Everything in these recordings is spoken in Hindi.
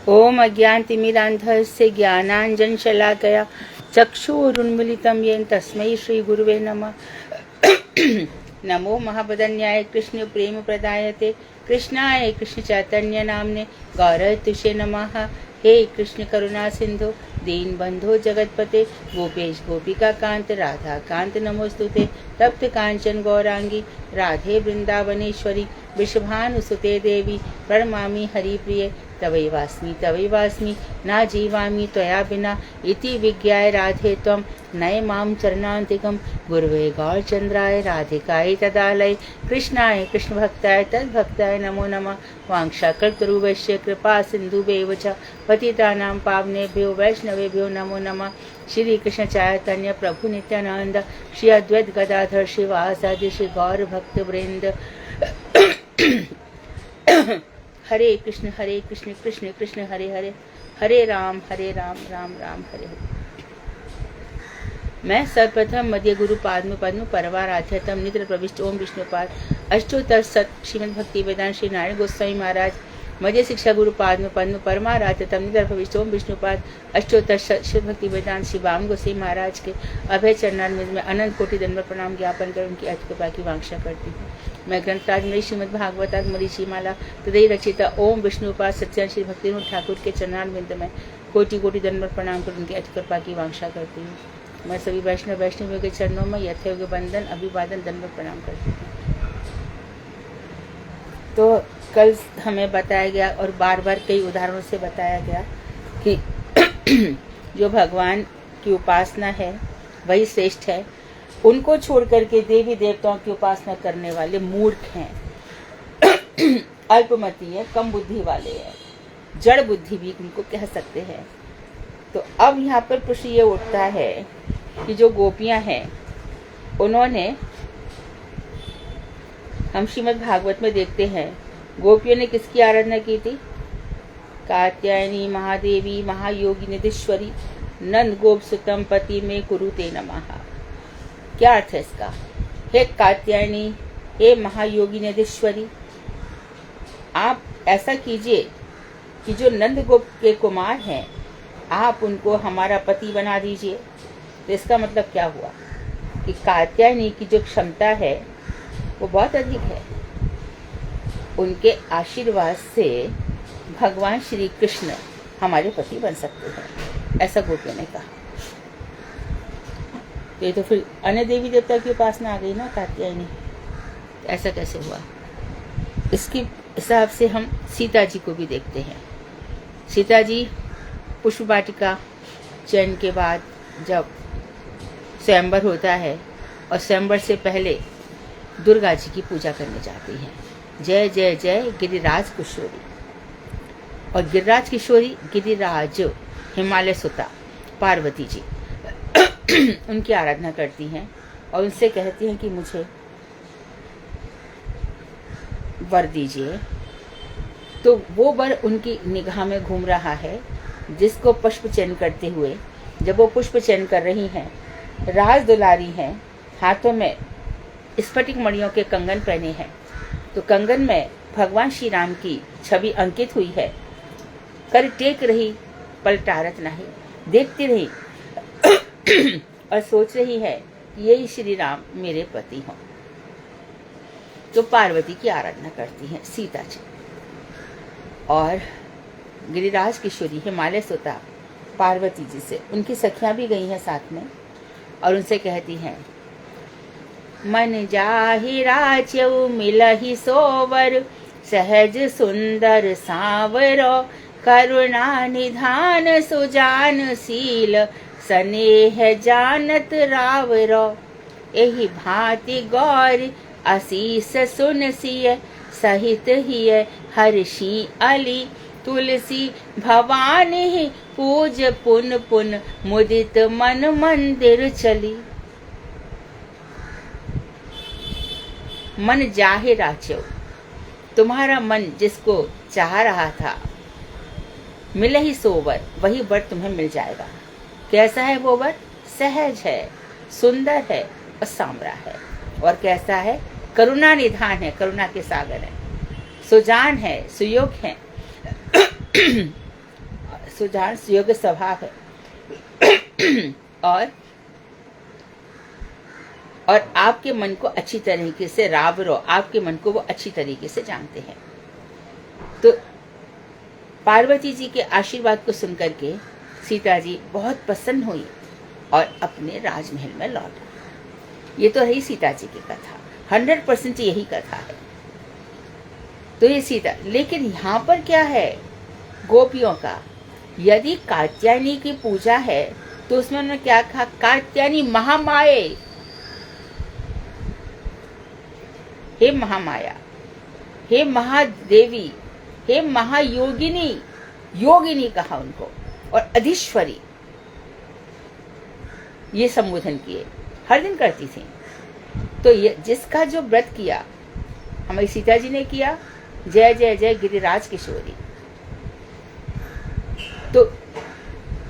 ओम अज्ञानतिमिरान्धस्य ज्ञानाञ्जनशलाकया चक्षुरुन्मीलितं येन तस्मै श्रीगुरुवे नमः। नमो महावदन्याय कृष्ण प्रेम प्रदायते कृष्णाय कृष्ण चैतन्य नामने गौरतुषे नमः। हे कृष्ण करुणा सिंधु दीन बंधो जगतपते गोपेश गोपिका कांत राधा कांत नमोस्तुते। तप्त कांचन गौरांगी राधे वृंदावनेश्वरी वृषभानुसुते देवी प्रणमामि हरिप्रिये तवैवास्मि ना जीवामि त्वया बिना इति विज्ञाय राधे त्वं नय मां चरणान्तिकं। गुरुवे गौरचन्द्राय राधिकायै तदालय कृष्णाय कृष्णभक्ताय तद्भक्ताय नमो नमः। वाञ्छाकल्पतरुभ्यश्च कृपा सिन्धुभ्येव च पतितानां पावनेभ्यो वैष्णवेभ्यो नमो नमः। श्री कृष्ण चैतन्य प्रभु नित्यानंद श्री अद्वैत गदाधर श्रीवासादि श्री गौर भक्त वृंद। हरे कृष्ण कृष्ण कृष्ण हरे हरे, हरे राम राम राम हरे हरे। मैं सर्वप्रथम मध्य गुरु पाद्म पद्म परवाराध्यतम नित्र प्रविष्ट ओम विष्णुपाद अष्टोत्तर सत श्रीमद् भक्ति वेदांत श्री नारायण गोस्वामी महाराज मध्य शिक्षा गुरु पाद्म पद्म परमाराध्यतम नित्र प्रविष्ट ओम विष्णुपाद अष्टोत्तर सत श्रीमद् भक्ति वेदांत श्री वाम गोस्वामी महाराज के अभय चरणार में अनंत कोटि दंडवत प्रणाम ज्ञापन कर उनकी अति कृपा की वांछा करती हूँ। मैं ग्रंथराज मेरी श्रीमद् भागवत मरीचिमाला तदई रचिता ओम विष्णुपाद सत्यान श्री भक्तिनाथ ठाकुर के चरणार बिंद में कोटि कोटि दंडवत प्रणाम कर उनकी अति कृपा की वांछा करती हूँ। मैं सभी वैष्णवियों के चरणों में यथायोग्य बंदन अभिवादन दंडवत प्रणाम करती हूँ। तो कल हमें बताया गया और बार बार कई उदाहरणों से बताया गया कि जो भगवान की उपासना है वही श्रेष्ठ है। उनको छोड़ करके देवी देवताओं की उपासना करने वाले मूर्ख हैं, अल्पमती है, कम बुद्धि वाले हैं, जड़ बुद्धि भी उनको कह सकते हैं। तो अब यहाँ पर प्रश्न ये उठता है कि जो गोपियां हैं उन्होंने, हम श्रीमद् भागवत में देखते हैं गोपियों ने किसकी आराधना की थी? कात्यायनी महादेवी महायोगी निधीश्वरी नंद गोप सुतम पति में कुरुते नमः। क्या अर्थ है इसका? हे कात्यायनी, हे महायोगी निधीश्वरी, आप ऐसा कीजिए कि जो नंद गोप के कुमार हैं आप उनको हमारा पति बना दीजिए। तो इसका मतलब क्या हुआ कि कात्यायनी की जो क्षमता है वो बहुत अधिक है। उनके आशीर्वाद से भगवान श्री कृष्ण हमारे पति बन सकते हैं, ऐसा गोपियों ने कहा। तो ये तो फिर अन्य देवी देवता की उपासना आ गई ना कात्यायनी। ऐसा कैसे हुआ? इसके हिसाब से हम सीता जी को भी देखते हैं। सीता जी पुष्प वाटिका चयन के बाद जब स्वयंवर होता है और स्वयंवर से पहले दुर्गा जी की पूजा करने जाती हैं। जय जय जय गिरिराज किशोरी। और गिरिराज किशोरी गिरिराज हिमालय सुता पार्वती जी उनकी आराधना करती हैं और उनसे कहती हैं कि मुझे वर दीजिए। तो वो वर उनकी निगाह में घूम रहा है, जिसको पुष्प चयन करते हुए, जब वो पुष्प चयन कर रही हैं, राज दुलारी हैं, हाथों में स्फटिक मणियों के कंगन पहने हैं। तो कंगन में भगवान श्री राम की छवि अंकित हुई है। कर टेक रही पलटारत नहीं, देखती रही और सोच रही है यही श्री राम मेरे पति हों। तो पार्वती की आराधना करती हैं सीता जी। और गिरिराज किशोरी हिमालय सुता पार्वती जी से, उनकी सखियां भी गई हैं साथ में, और उनसे कहती हैं मन जाहि राच्यउ मिलहि सोवर सहज सुंदर सांवरो करुणा निधान सुजान शील स्नेह जानत रावरो। एहि भांति गौर आशीष सुन सिय सहित हिय हर्षि अली तुलसी भवानी पूज पुन पुन मुदित मन मंदिर चली। मन जाहे राच्यो, तुम्हारा मन जिसको चाह रहा था, मिले ही सोवर, वही वर तुम्हें मिल जाएगा। कैसा है वो वर? सहज है, सुंदर है और सांवरा है। और कैसा है? करुणा निधान है, करुणा के सागर है, सुजान है, सुयोग है, सुधार योग्य स्वभाव है और आपके मन को अच्छी तरीके से रावरो, आपके मन को वो अच्छी तरीके से जानते हैं। तो पार्वती जी के आशीर्वाद को सुनकर के सीता जी बहुत प्रसन्न हुई और अपने राजमहल में लौटा। ये तो रही सीता जी की कथा, 100% यही कथा है। तो ये सीता, लेकिन यहाँ पर क्या है गोपियों का, यदि कात्यायनी की पूजा है तो उसमें उन्होंने क्या कहा, कात्यायनी महामाये, हे महामाया, हे महादेवी, हे महायोगिनी, योगिनी कहा उनको, और अधीश्वरी, ये संबोधन किए, हर दिन करती थी। तो ये जिसका जो व्रत किया हमारी सीता जी ने किया, जय जय जय गिरिराज किशोरी, तो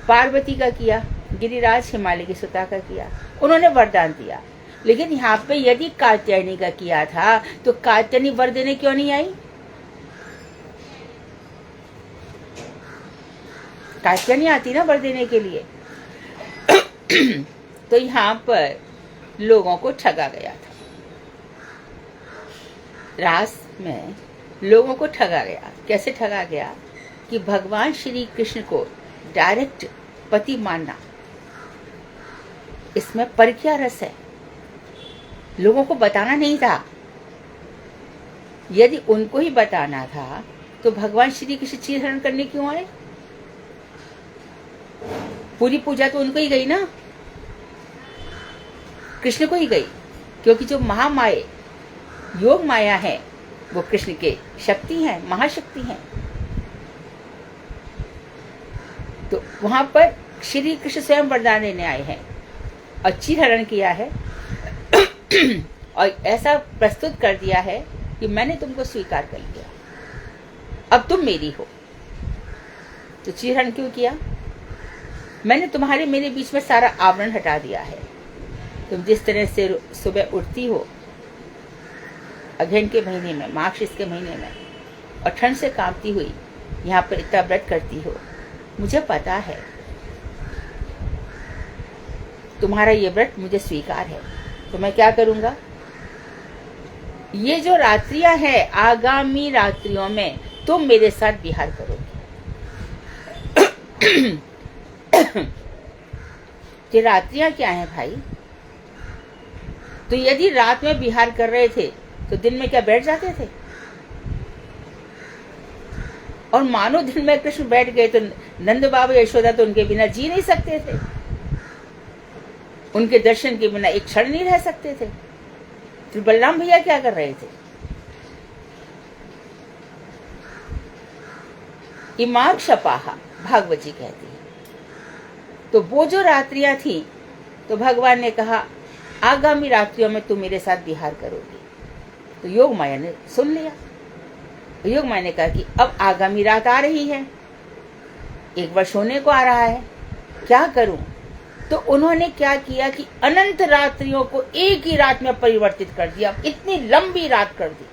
पार्वती का किया, गिरिराज हिमालय की सुता का किया, उन्होंने वरदान दिया। लेकिन यहाँ पे यदि कात्यायनी का किया था तो कात्यायनी वर देने क्यों नहीं आई? कात्यायनी आती ना वर देने के लिए। तो यहाँ पर लोगों को ठगा गया था, रास में लोगों को ठगा गया। कैसे ठगा गया कि भगवान श्री कृष्ण को डायरेक्ट पति मानना, इसमें परकिया रस है, लोगों को बताना नहीं था। यदि उनको ही बताना था तो भगवान श्री कृष्ण चीरहरण करने क्यों आए? पूरी पूजा तो उनको ही गई ना, कृष्ण को ही गई, क्योंकि जो महामाया योग माया है वो कृष्ण के शक्ति है, महाशक्ति है। तो वहां पर श्री कृष्ण स्वयं वरदान देने आए हैं और चीरहरण किया है और ऐसा प्रस्तुत कर दिया है कि मैंने तुमको स्वीकार कर लिया, अब तुम मेरी हो। तो चीरहरण क्यों किया? मैंने तुम्हारे मेरे बीच में सारा आवरण हटा दिया है। तुम जिस तरह से सुबह उठती हो अघ्न के महीने में, मार्गशीर्ष के महीने में, और ठंड से कांपती हुई यहाँ पर इतना व्रत करती हो, मुझे पता है तुम्हारा ये व्रत मुझे स्वीकार है। तो मैं क्या करूंगा, ये जो रात्रियां हैं, आगामी रात्रियों में तुम मेरे साथ विहार करोगे। ये रात्रियां क्या हैं भाई? तो यदि रात में विहार कर रहे थे तो दिन में क्या बैठ जाते थे? और मानो दिन में कृष्ण बैठ गए तो नंद बाबा यशोदा तो उनके बिना जी नहीं सकते थे, उनके दर्शन के बिना एक क्षण नहीं रह सकते थे। फिर बलराम भैया क्या कर रहे थे? इमाग शपाहा भागवत जी कहती है। तो वो जो रात्रियां थी, तो भगवान ने कहा आगामी रात्रियों में तुम मेरे साथ विहार करोगे। तो योग माया ने सुन लिया। योग माया ने कहा कि अब आगामी रात आ रही है, 1 वर्ष होने को आ रहा है, क्या करूं? तो उन्होंने क्या किया कि अनंत रात्रियों को एक ही रात में परिवर्तित कर दिया। इतनी लंबी रात कर दी,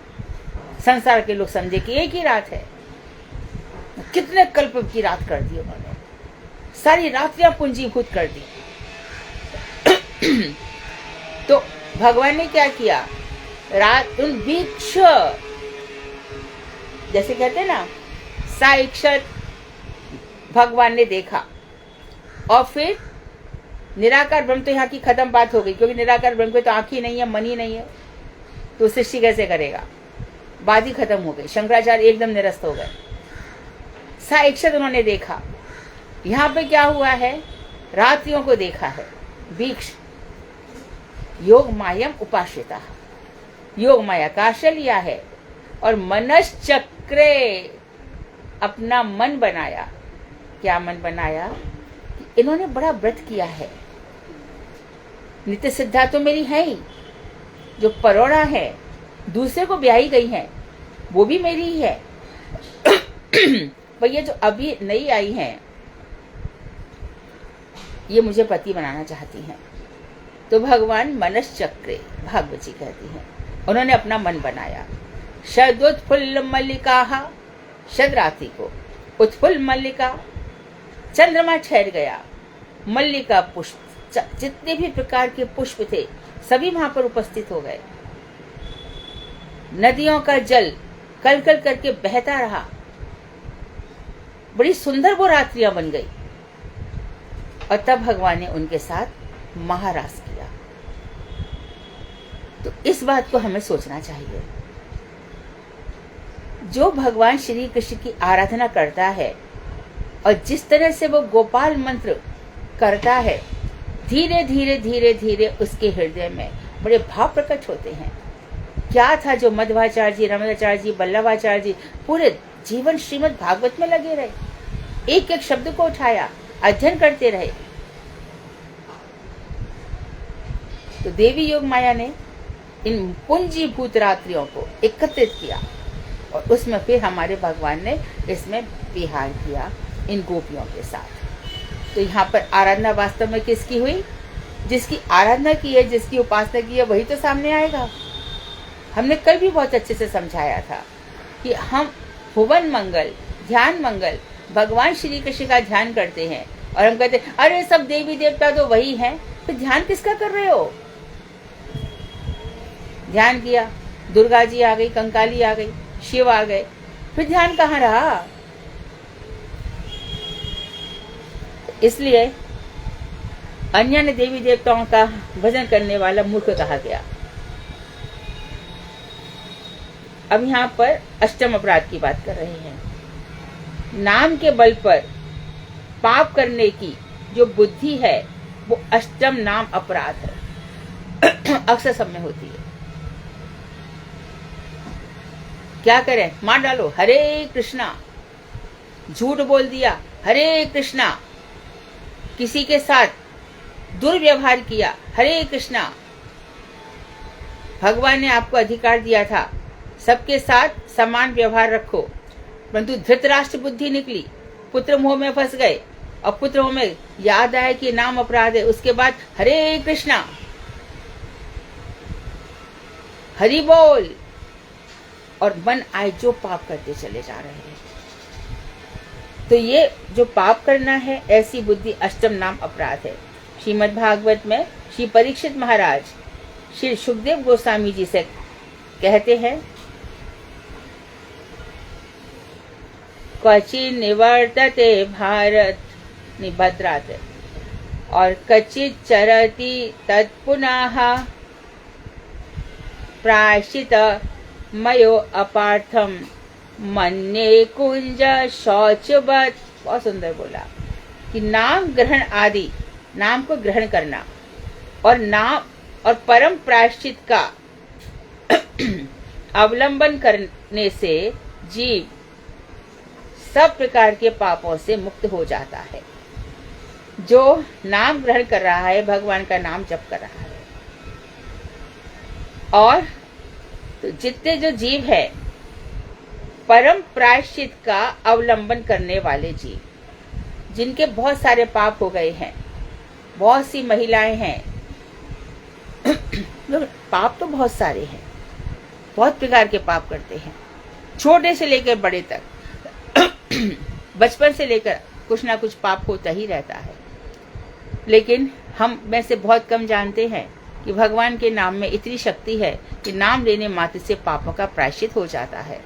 संसार के लोग समझे कि एक ही रात है, कितने कल्प की रात कर दी उन्होंने, सारी रात्रियां पूंजीभूत कर दी। तो भगवान ने क्या किया, रात उन वीक्ष, जैसे कहते हैं ना, साक्षात भगवान ने देखा। और फिर निराकार ब्रह्म, तो यहाँ की खत्म बात हो गई, क्योंकि निराकार ब्रह्म को तो आंख ही नहीं है, मन ही नहीं है, तो सृष्टि कैसे करेगा? बात ही खत्म हो गई। शंकराचार्य एकदम निरस्त हो गए। साक्षात उन्होंने देखा। यहाँ पे क्या हुआ है, रात्रियों को देखा है। वीक्ष योग मायम उपाश्रिता, योग माया का आश्रय लिया है और मनश्चक्रे अपना मन बनाया। क्या मन बनाया? इन्होंने बड़ा व्रत किया है। नित्य सिद्धा तो मेरी है ही, जो परोड़ा है, दूसरे को ब्याही गई है, वो भी मेरी ही है। पर ये जो अभी नई आई है, ये मुझे पति बनाना चाहती हैं। तो भगवान मनश्चक्रे, भागवत जी कहती हैं, उन्होंने अपना मन बनाया। शद उत्फुल्ल मल्लिका, शद रात्रि को, उत्फुल्ल मल्लिका चंद्रमा ठहर गया, मल्लिका पुष्प, जितने भी प्रकार के पुष्प थे सभी वहां पर उपस्थित हो गए। नदियों का जल कल कल करके बहता रहा। बड़ी सुंदर वो रात्रियां बन गई। और तब भगवान ने उनके साथ महारास किया। तो इस बात को हमें सोचना चाहिए। जो भगवान श्री कृष्ण की आराधना करता है और जिस तरह से वो गोपाल मंत्र करता है, धीरे धीरे धीरे धीरे उसके हृदय में बड़े भाव प्रकट होते हैं। क्या था जो मध्वाचार्य जी, रमणाचार्य जी, वल्लभाचार्य जी पूरे जीवन श्रीमद् भागवत में लगे रहे, एक एक शब्द को उठाया, अध्ययन करते रहे। तो देवी योग माया ने इन पूंजीभूत रात्रियों को एकत्रित किया और उसमें फिर हमारे भगवान ने इसमें विहार किया इन गोपियों के साथ। तो यहाँ पर आराधना वास्तव में किसकी हुई? जिसकी आराधना की है, जिसकी उपासना की है, वही तो सामने आएगा। हमने कल भी बहुत अच्छे से समझाया था कि हम भुवन मंगल, ध्यान मंगल, भगवान श्री कृष्ण का ध्यान करते हैं और हम कहते हैं अरे सब देवी देवता तो वही हैं। तो ध्यान किसका कर रहे हो? ध्यान किया, दुर्गा जी आ गई, कंकाली आ गई, शिव आ गए, फिर ध्यान कहाँ रहा? इसलिए अन्य देवी देवताओं का भजन करने वाला मूर्ख कहा गया। अब यहाँ पर अष्टम अपराध की बात कर रहे हैं। नाम के बल पर पाप करने की जो बुद्धि है वो अष्टम नाम अपराध है। अक्सर सब में होती है। क्या करें? मार डालो, हरे कृष्णा। झूठ बोल दिया, हरे कृष्णा। किसी के साथ दुर्व्यवहार किया, हरे कृष्णा। भगवान ने आपको अधिकार दिया था सबके साथ समान व्यवहार रखो, परंतु धृतराष्ट्र बुद्धि निकली, पुत्र मोह में फंस गए और पुत्र मोह में याद आया कि नाम अपराध है, उसके बाद हरे कृष्णा, हरि बोल, और मन आए जो पाप करते चले जा रहे हैं। तो ये जो पाप करना है, ऐसी बुद्धि अष्टम नाम अपराध है। श्रीमद् भागवत में श्री परीक्षित महाराज श्री सुखदेव गोस्वामी जी से कहते हैं, क्वचित् निवर्तते भारत निभद्रात और कचित् चरति तत्पुनः प्रायश्चित मयो अपार्थम मन्ये कुंज शौचवत। बहुत सुंदर बोला कि नाम ग्रहण आदि, नाम को ग्रहण करना और नाम और परम प्रायश्चित का अवलंबन करने से जीव सब प्रकार के पापों से मुक्त हो जाता है। जो नाम ग्रहण कर रहा है, भगवान का नाम जप कर रहा है, और तो जितने जो जीव है परम प्रायश्चित का अवलंबन करने वाले जीव, जिनके बहुत सारे पाप हो गए हैं, बहुत सी महिलाएं हैं, पाप तो बहुत सारे हैं, बहुत प्रकार के पाप करते हैं, छोटे से लेकर बड़े तक, बचपन से लेकर कुछ ना कुछ पाप होता ही रहता है। लेकिन हम में से बहुत कम जानते हैं कि भगवान के नाम में इतनी शक्ति है कि नाम लेने मात्र से पापों का प्रायश्चित हो जाता है।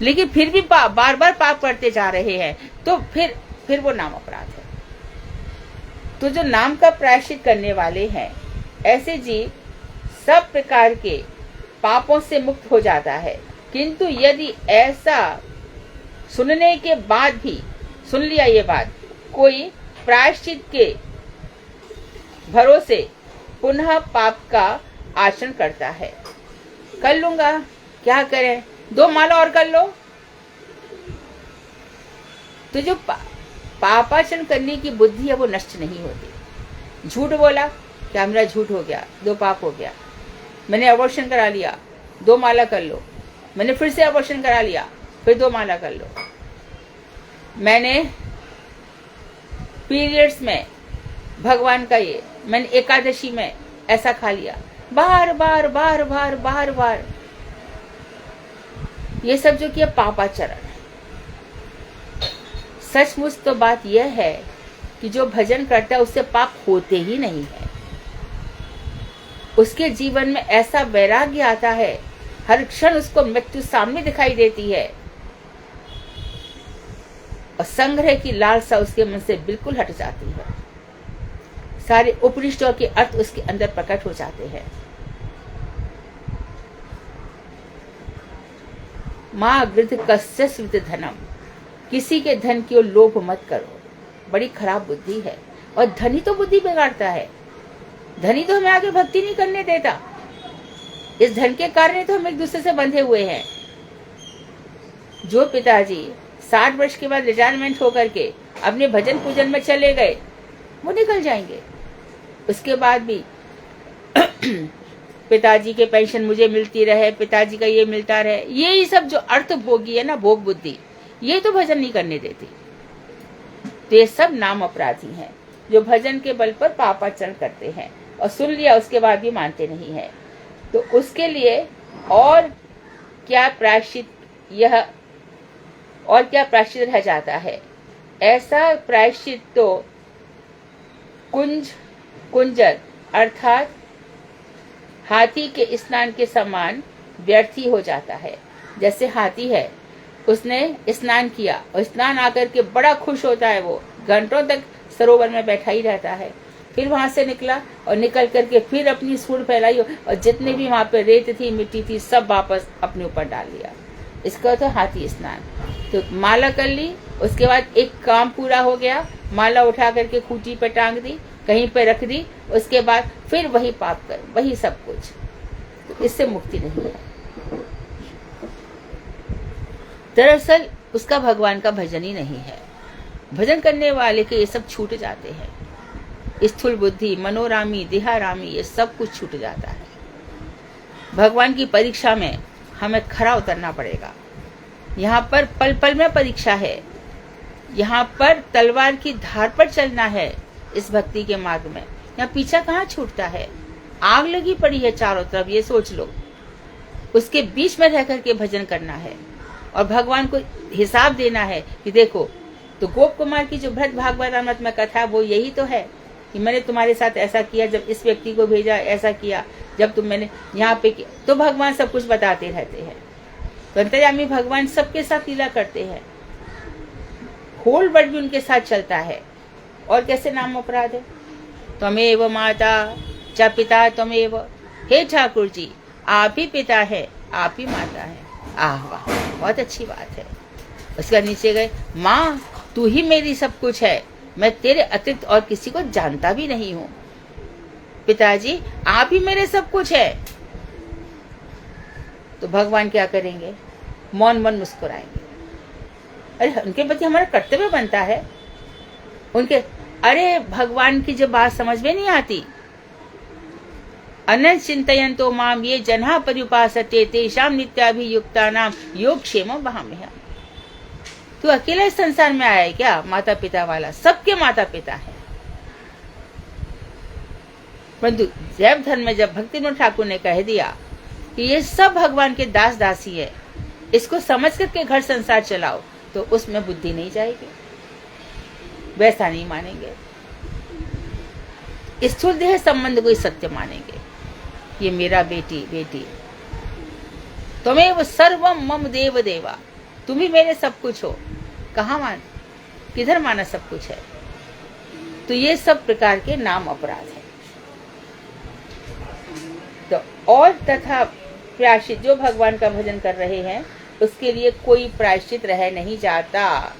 लेकिन फिर भी बार बार पाप करते जा रहे हैं, तो फिर वो नाम अपराध है। तो जो नाम का प्रायश्चित करने वाले हैं, ऐसे जीव सब प्रकार के पापों से मुक्त हो जाता है। किंतु यदि ऐसा सुनने के बाद भी, सुन लिया ये बात, कोई प्रायश्चित के भरोसे पुनः पाप का आचरण करता है, कर लूंगा, क्या करें, 2 माला और कर लो, तो जो पापाचरण करने की बुद्धि है वो नष्ट नहीं होती। झूठ बोला, क्या मेरा झूठ हो गया, 2 पाप हो गया। मैंने अबॉर्शन करा लिया, 2 माला कर लो। मैंने फिर से अबॉर्शन करा लिया, फिर 2 माला कर लो। मैंने पीरियड्स में भगवान का ये, मैंने एकादशी में ऐसा खा लिया, बार बार बार बार बार बार, ये सब जो किया पापाचरण है। सचमुच तो बात यह है कि जो भजन करता है उससे पाप होते ही नहीं है। उसके जीवन में ऐसा वैराग्य आता है, हर क्षण उसको मृत्यु सामने दिखाई देती है और संग्रह की लालसा उसके मन से बिल्कुल हट जाती है। सारे उपनिषदों के अर्थ उसके अंदर प्रकट हो जाते हैं। माँ गृध कस्य स्वित धनम, किसी के धन की ओर लोभ मत करो, बड़ी खराब बुद्धि है। और धनी तो बुद्धि बिगाड़ता है, धनी तो हमें आगे भक्ति नहीं करने देता। इस धन के कारण तो हम एक दूसरे से बंधे हुए हैं। जो पिताजी 60 वर्ष के बाद रिटायरमेंट होकर के अपने भजन पूजन में चले गए, वो निकल जाएंगे। उसके बाद भी पिताजी के पेंशन मुझे मिलती रहे, पिताजी का ये मिलता रहे, ये सब जो अर्थ भोगी है ना, भोग बुद्धि, ये तो भजन नहीं करने देती। तो ये सब नाम अपराधी हैं जो भजन के बल पर पापाचरण करते हैं और सुन लिया उसके बाद भी मानते नहीं है। तो उसके लिए और क्या प्रायश्चित रह जाता है? ऐसा प्रायश्चित तो कुंजर अर्थात हाथी के स्नान के समान व्यर्थी हो जाता है। जैसे हाथी है, उसने स्नान किया और स्नान आकर के बड़ा खुश होता है, वो घंटों तक सरोवर में बैठा ही रहता है। फिर वहां से निकला और निकल करके फिर अपनी सूंड फैलाई और जितने भी वहां पे रेत थी, मिट्टी थी, सब वापस अपने ऊपर डाल लिया। इसका तो हाथी स्नान। तो माला कर ली, उसके बाद एक काम पूरा हो गया, माला उठा करके खूंटी पे टांग दी, कहीं पे रख दी, उसके बाद फिर वही पाप कर, वही सब कुछ। तो इससे मुक्ति नहीं है। दरअसल उसका भगवान का भजन ही नहीं है। भजन करने वाले के ये सब छूट जाते हैं। स्थूल बुद्धि, मनोरामी, देहारामी, ये सब कुछ छूट जाता है। भगवान की परीक्षा में हमें खरा उतरना पड़ेगा। यहाँ पर पल पल में परीक्षा है। यहाँ पर तलवार की धार पर चलना है। इस भक्ति के मार्ग में यहाँ पीछा कहाँ छूटता है? आग लगी पड़ी है चारों तरफ, ये सोच लो। उसके बीच में रह करके भजन करना है और भगवान को हिसाब देना है कि देखो, तो गोप कुमार की जो भरत भागवत में कथा, वो यही तो है कि मैंने तुम्हारे साथ ऐसा किया, जब इस व्यक्ति को भेजा ऐसा किया, जब तुम मैंने यहाँ पे किया। तो भगवान सब कुछ बताते रहते हैं। तो अंतर्यामी भगवान सबके साथ लीला करते हैं। होल वर्ल्ड भी उनके साथ चलता है। और कैसे नाम अपराध है? त्वमेव माता च पिता त्वमेव। हे ठाकुर जी, आप ही पिता है, आप ही माता है। आह वाह, बहुत अच्छी बात है। उसका नीचे गए, माँ तू ही मेरी सब कुछ है, मैं तेरे अतिरिक्त और किसी को जानता भी नहीं हूँ। पिताजी आप ही मेरे सब कुछ है। तो भगवान क्या करेंगे? मौन मन मुस्कुराएंगे। अरे उनके प्रति हमारा कर्तव्य बनता है। अरे भगवान की जब बात समझ में नहीं आती, अनंत चिंतयन्तो माम ये जन्हा पर्युपासते तेषां नित्याभियुक्तानां योगक्षेमं वहाम्यहम्। तू अकेला इस संसार में आया है क्या? माता पिता वाला, सबके माता पिता है। परंतु जैव धर्म में जब भक्तिविनोद ठाकुर ने कह दिया कि ये सब भगवान के दास दासी है, इसको समझ करके घर संसार चलाओ, तो उसमें बुद्धि नहीं जाएगी, वैसा नहीं मानेंगे। स्थूल देह संबंध को सत्य मानेंगे। ये मेरा बेटी, तुम्हें सर्वम मम देव देवा, तुम ही मेरे सब कुछ हो। कहाँ मान, किधर माना सब कुछ है? तो ये सब प्रकार के नाम अपराध है। तो और तथा प्रायश्चित, जो भगवान का भजन कर रहे हैं उसके लिए कोई प्रायश्चित रह नहीं जाता।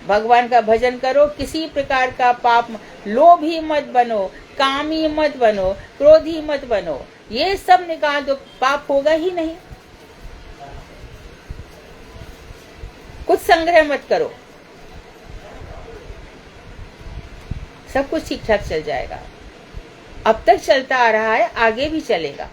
भगवान का भजन करो, किसी प्रकार का पाप, लोभी मत बनो, कामी मत बनो, क्रोधी मत बनो, ये सब निकाल दो, पाप होगा ही नहीं। कुछ संग्रह मत करो, सब कुछ ठीक ठाक चल जाएगा। अब तक चलता आ रहा है, आगे भी चलेगा।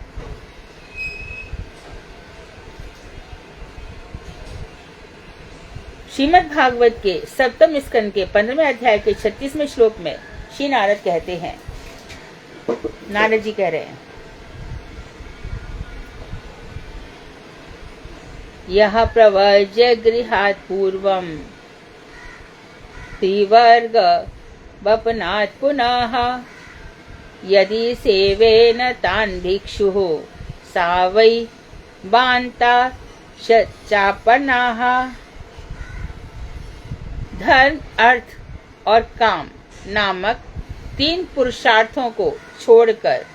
श्रीमद् भागवत के 7वें स्कंद के 15वें अध्याय के 36वें श्लोक में श्री नारद कहते हैं, नारद जी कह रहे हैं, यह प्रवर्ज्य गृहात् पूर्वं त्रिवर्ग वपनात् पुनः यदि सेवेन तान् भिक्षुः सा वै बान्ता चापनाः। धर्म, अर्थ और काम नामक 3 पुरुषार्थों को छोड़कर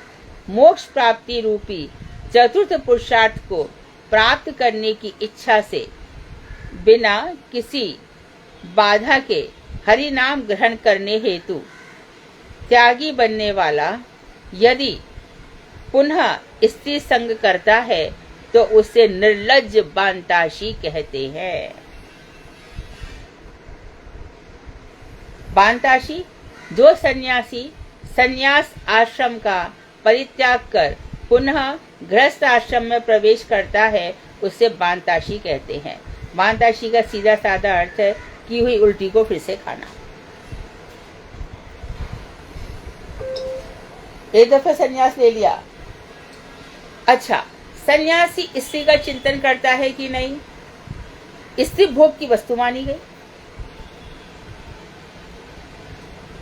मोक्ष प्राप्ति रूपी चतुर्थ पुरुषार्थ को प्राप्त करने की इच्छा से बिना किसी बाधा के हरि नाम ग्रहण करने हेतु त्यागी बनने वाला यदि पुनः स्त्री संग करता है तो उसे निर्लज्ज बांताशी कहते हैं। बांताशी जो सन्यासी सन्यास आश्रम का परित्याग कर पुनः गृहस्थ आश्रम में प्रवेश करता है उसे बांताशी कहते हैं। बांताशी का सीधा साधा अर्थ है की हुई उल्टी को फिर से खाना। एक दफा सन्यास ले लिया, अच्छा सन्यासी स्त्री का चिंतन करता है कि नहीं? स्त्री भोग की वस्तु मानी गई।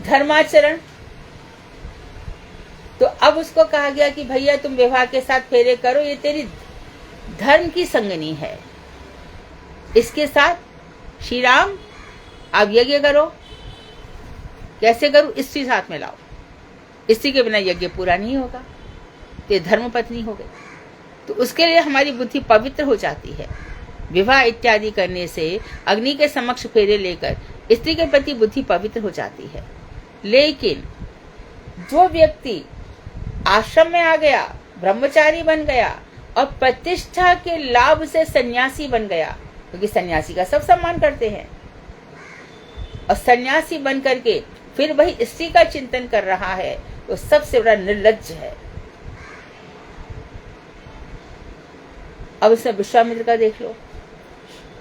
धर्माचरण, तो अब उसको कहा गया कि भैया तुम विवाह के साथ फेरे करो, ये तेरी धर्म की संगनी है। इसके साथ श्री राम आप यज्ञ करो। कैसे करूं? स्त्री साथ में लाओ, स्त्री के बिना यज्ञ पूरा नहीं होगा, तो धर्म पत्नी हो गई। तो उसके लिए हमारी बुद्धि पवित्र हो जाती है। विवाह इत्यादि करने से अग्नि के समक्ष फेरे लेकर स्त्री के प्रति बुद्धि पवित्र हो जाती है। लेकिन जो व्यक्ति आश्रम में आ गया, ब्रह्मचारी बन गया और प्रतिष्ठा के लाभ से सन्यासी बन गया, क्योंकि सन्यासी का सब सम्मान करते हैं, और सन्यासी बन करके फिर वही स्त्री का चिंतन कर रहा है, तो सबसे बड़ा निर्लज्ज है। अब इसमें विश्वामित्र का देख लो,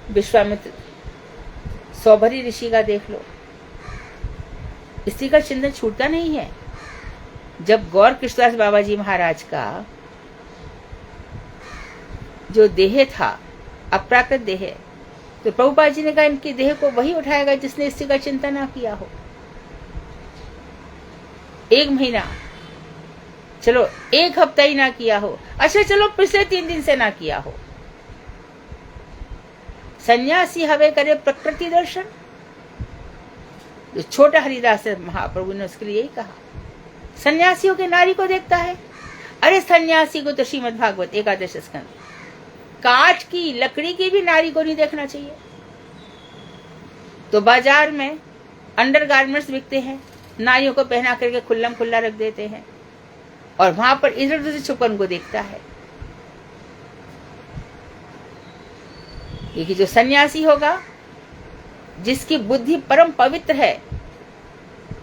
विश्वामित्र सौभरी ऋषि का देख लो, स्त्री का चिंतन छूटता नहीं है। जब गौर कृष्णदास बाबा जी महाराज का जो देह था, अप्राकृत देह, तो प्रभुपाद जी ने कहा इनकी देह को वही उठाएगा जिसने स्त्री का चिंतन ना किया हो। 1 महीना, चलो 1 हफ्ता ही ना किया हो, अच्छा चलो पिछले 3 दिन से ना किया हो। सन्यासी हवे करे प्रकृति दर्शन। जो छोटा हरिदास महाप्रभु ने उसके लिए यही कहा, सन्यासियों के नारी को देखता है। अरे सन्यासी को तो श्रीमद् भागवत एकादश स्कंद, काठ की लकड़ी की भी नारी को नहीं देखना चाहिए। तो बाजार में अंडरगारमेंट्स बिकते हैं, नारियों को पहना करके खुल्लम खुल्ला रख देते हैं, और वहां पर इधर उधर से छुपकर उनको देखता है। ये जो सन्यासी होगा, जिसकी बुद्धि परम पवित्र है,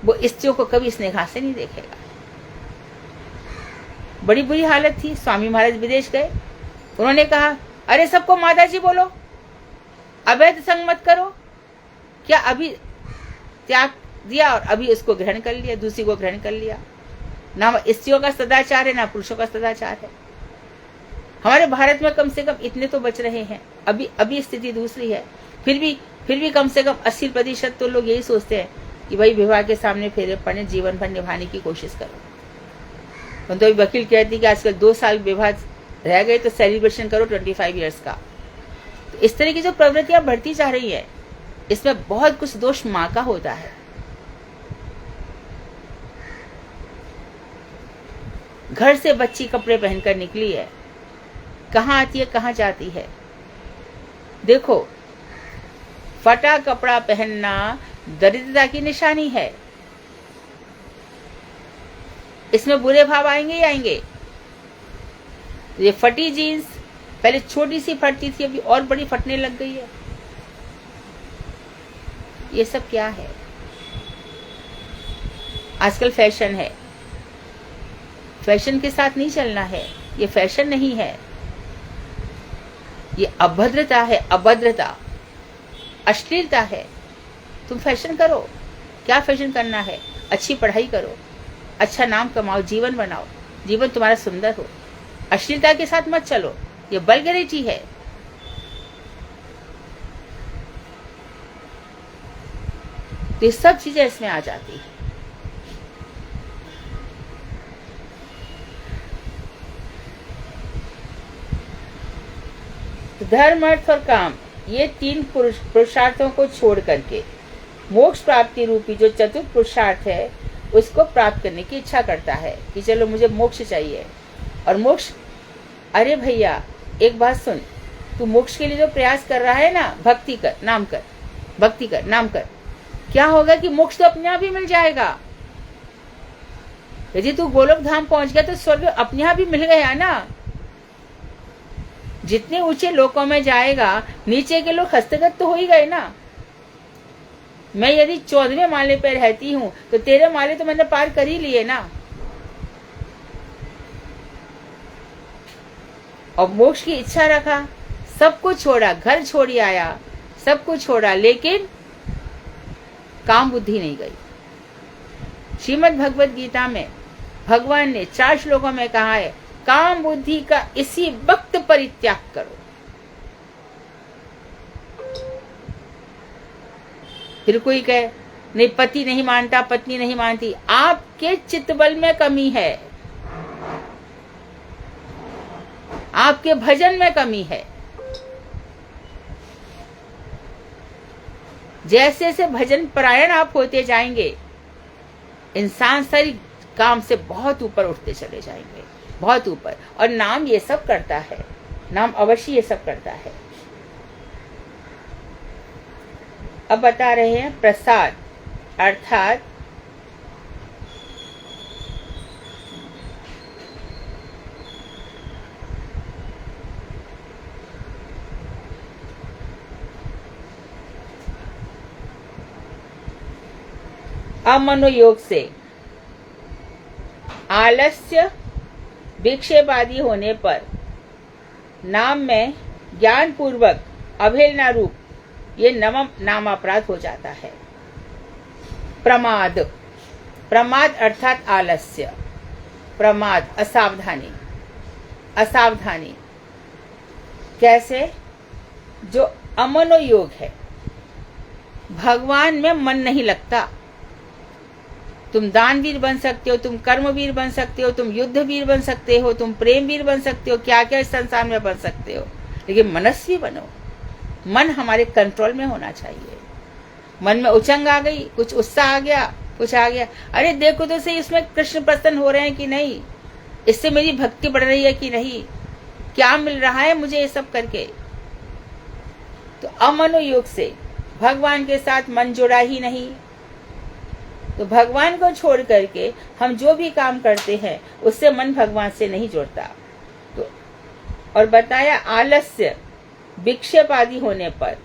वो स्त्रियों को कभी स्नेहा से नहीं देखेगा। बड़ी बुरी हालत थी। स्वामी महाराज विदेश गए, उन्होंने कहा अरे सबको माता जी बोलो, अवैध संग मत करो। क्या अभी त्याग दिया और अभी उसको ग्रहण कर लिया, दूसरी को ग्रहण कर लिया। ना स्त्रियों का सदाचार है, ना पुरुषों का सदाचार है। हमारे भारत में कम से कम इतने तो बच रहे हैं। अभी स्थिति दूसरी है। फिर भी कम से कम 80% तो लोग यही सोचते हैं कि भाई विवाह के सामने फेरे पड़े, जीवन भर निभाने की कोशिश करो। तो वकील कहती कि आजकल 2 साल विवाह रह गए तो सेलिब्रेशन करो 25 इयर्स का। तो इस तरह की जो प्रवृत्तियां बढ़ती जा रही है, इसमें बहुत कुछ दोष माँ का होता है। घर से बच्ची कपड़े पहनकर निकली है, कहाँ आती है कहाँ जाती है। देखो, फटा कपड़ा पहनना दरिद्रता की निशानी है। इसमें बुरे भाव आएंगे ही आएंगे। ये फटी जीन्स पहले छोटी सी फटती थी, अभी और बड़ी फटने लग गई है। ये सब क्या है? आजकल फैशन है, फैशन के साथ नहीं चलना है। ये फैशन नहीं है, ये अभद्रता है, अभद्रता, अश्लीलता है। तुम फैशन करो, क्या फैशन करना है? अच्छी पढ़ाई करो, अच्छा नाम कमाओ, जीवन बनाओ, जीवन तुम्हारा सुंदर हो। अश्लीलता के साथ मत चलो, ये वल्गैरिटी है। तो ये सब चीजें इसमें आ जाती है। धर्म, अर्थ और काम, ये 3 पुरुषार्थों को छोड़ करके मोक्ष प्राप्ति रूपी जो चतुर्थ पुरुषार्थ है उसको प्राप्त करने की इच्छा करता है कि चलो मुझे मोक्ष चाहिए। और मोक्ष, अरे भैया एक बात सुन, तू मोक्ष के लिए जो प्रयास कर रहा है ना, भक्ति कर, नाम कर, भक्ति कर, नाम कर, क्या होगा कि मोक्ष तो अपने आप ही मिल जाएगा। यदि तू गोलोक धाम पहुंच गया तो स्वर्ग अपने आप ही मिल गया ना। जितने ऊंचे लोकों में जाएगा नीचे के लोग हस्तगत तो हो ही गए ना। मैं यदि 14वें माले पे रहती हूँ तो 13 माले तो मैंने पार कर ही लिए ना। और मोक्ष की इच्छा रखा, सब कुछ छोड़ा, घर छोड़ी आया, सब कुछ छोड़ा, लेकिन काम बुद्धि नहीं गई। श्रीमद् भगवत गीता में भगवान ने 4 श्लोकों में कहा है, काम बुद्धि का इसी वक्त परित्याग करो। फिर कोई कहे नहीं, पति नहीं मानता, पत्नी नहीं मानती, आपके चित्तबल में कमी है, आपके भजन में कमी है। जैसे जैसे भजन परायण आप होते जाएंगे, इंसान सारी काम से बहुत ऊपर उठते चले जाएंगे, बहुत ऊपर। और नाम ये सब करता है, नाम अवश्य ये सब करता है। अब बता रहे हैं प्रसाद अर्थात अमनोयोग से आलस्य विक्षेप आदि होने पर नाम में ज्ञान पूर्वक अवहेलना रूप ये नाम अपराध हो जाता है। प्रमाद, प्रमाद अर्थात आलस्य, प्रमाद असावधानी, असावधानी कैसे? जो अमनोयोग है, भगवान में मन नहीं लगता। तुम दानवीर बन सकते हो, तुम कर्मवीर बन सकते हो, तुम युद्ध वीर बन सकते हो, तुम प्रेम वीर बन सकते हो, क्या क्या इस संसार में बन सकते हो, लेकिन मनस्वी बनो। मन हमारे कंट्रोल में होना चाहिए। मन में उचंग आ गई, कुछ उत्साह आ गया, कुछ आ गया, अरे देखो तो सही इसमें कृष्ण प्रसन्न हो रहे हैं कि नहीं, इससे मेरी भक्ति बढ़ रही है कि नहीं, क्या मिल रहा है मुझे ये सब करके। तो अमनोयोग से भगवान के साथ मन जुड़ा ही नहीं। तो भगवान को छोड़ करके हम जो भी काम करते हैं उससे मन भगवान से नहीं जुड़ता। तो और बताया आलस्य विक्षेप आदि होने पर,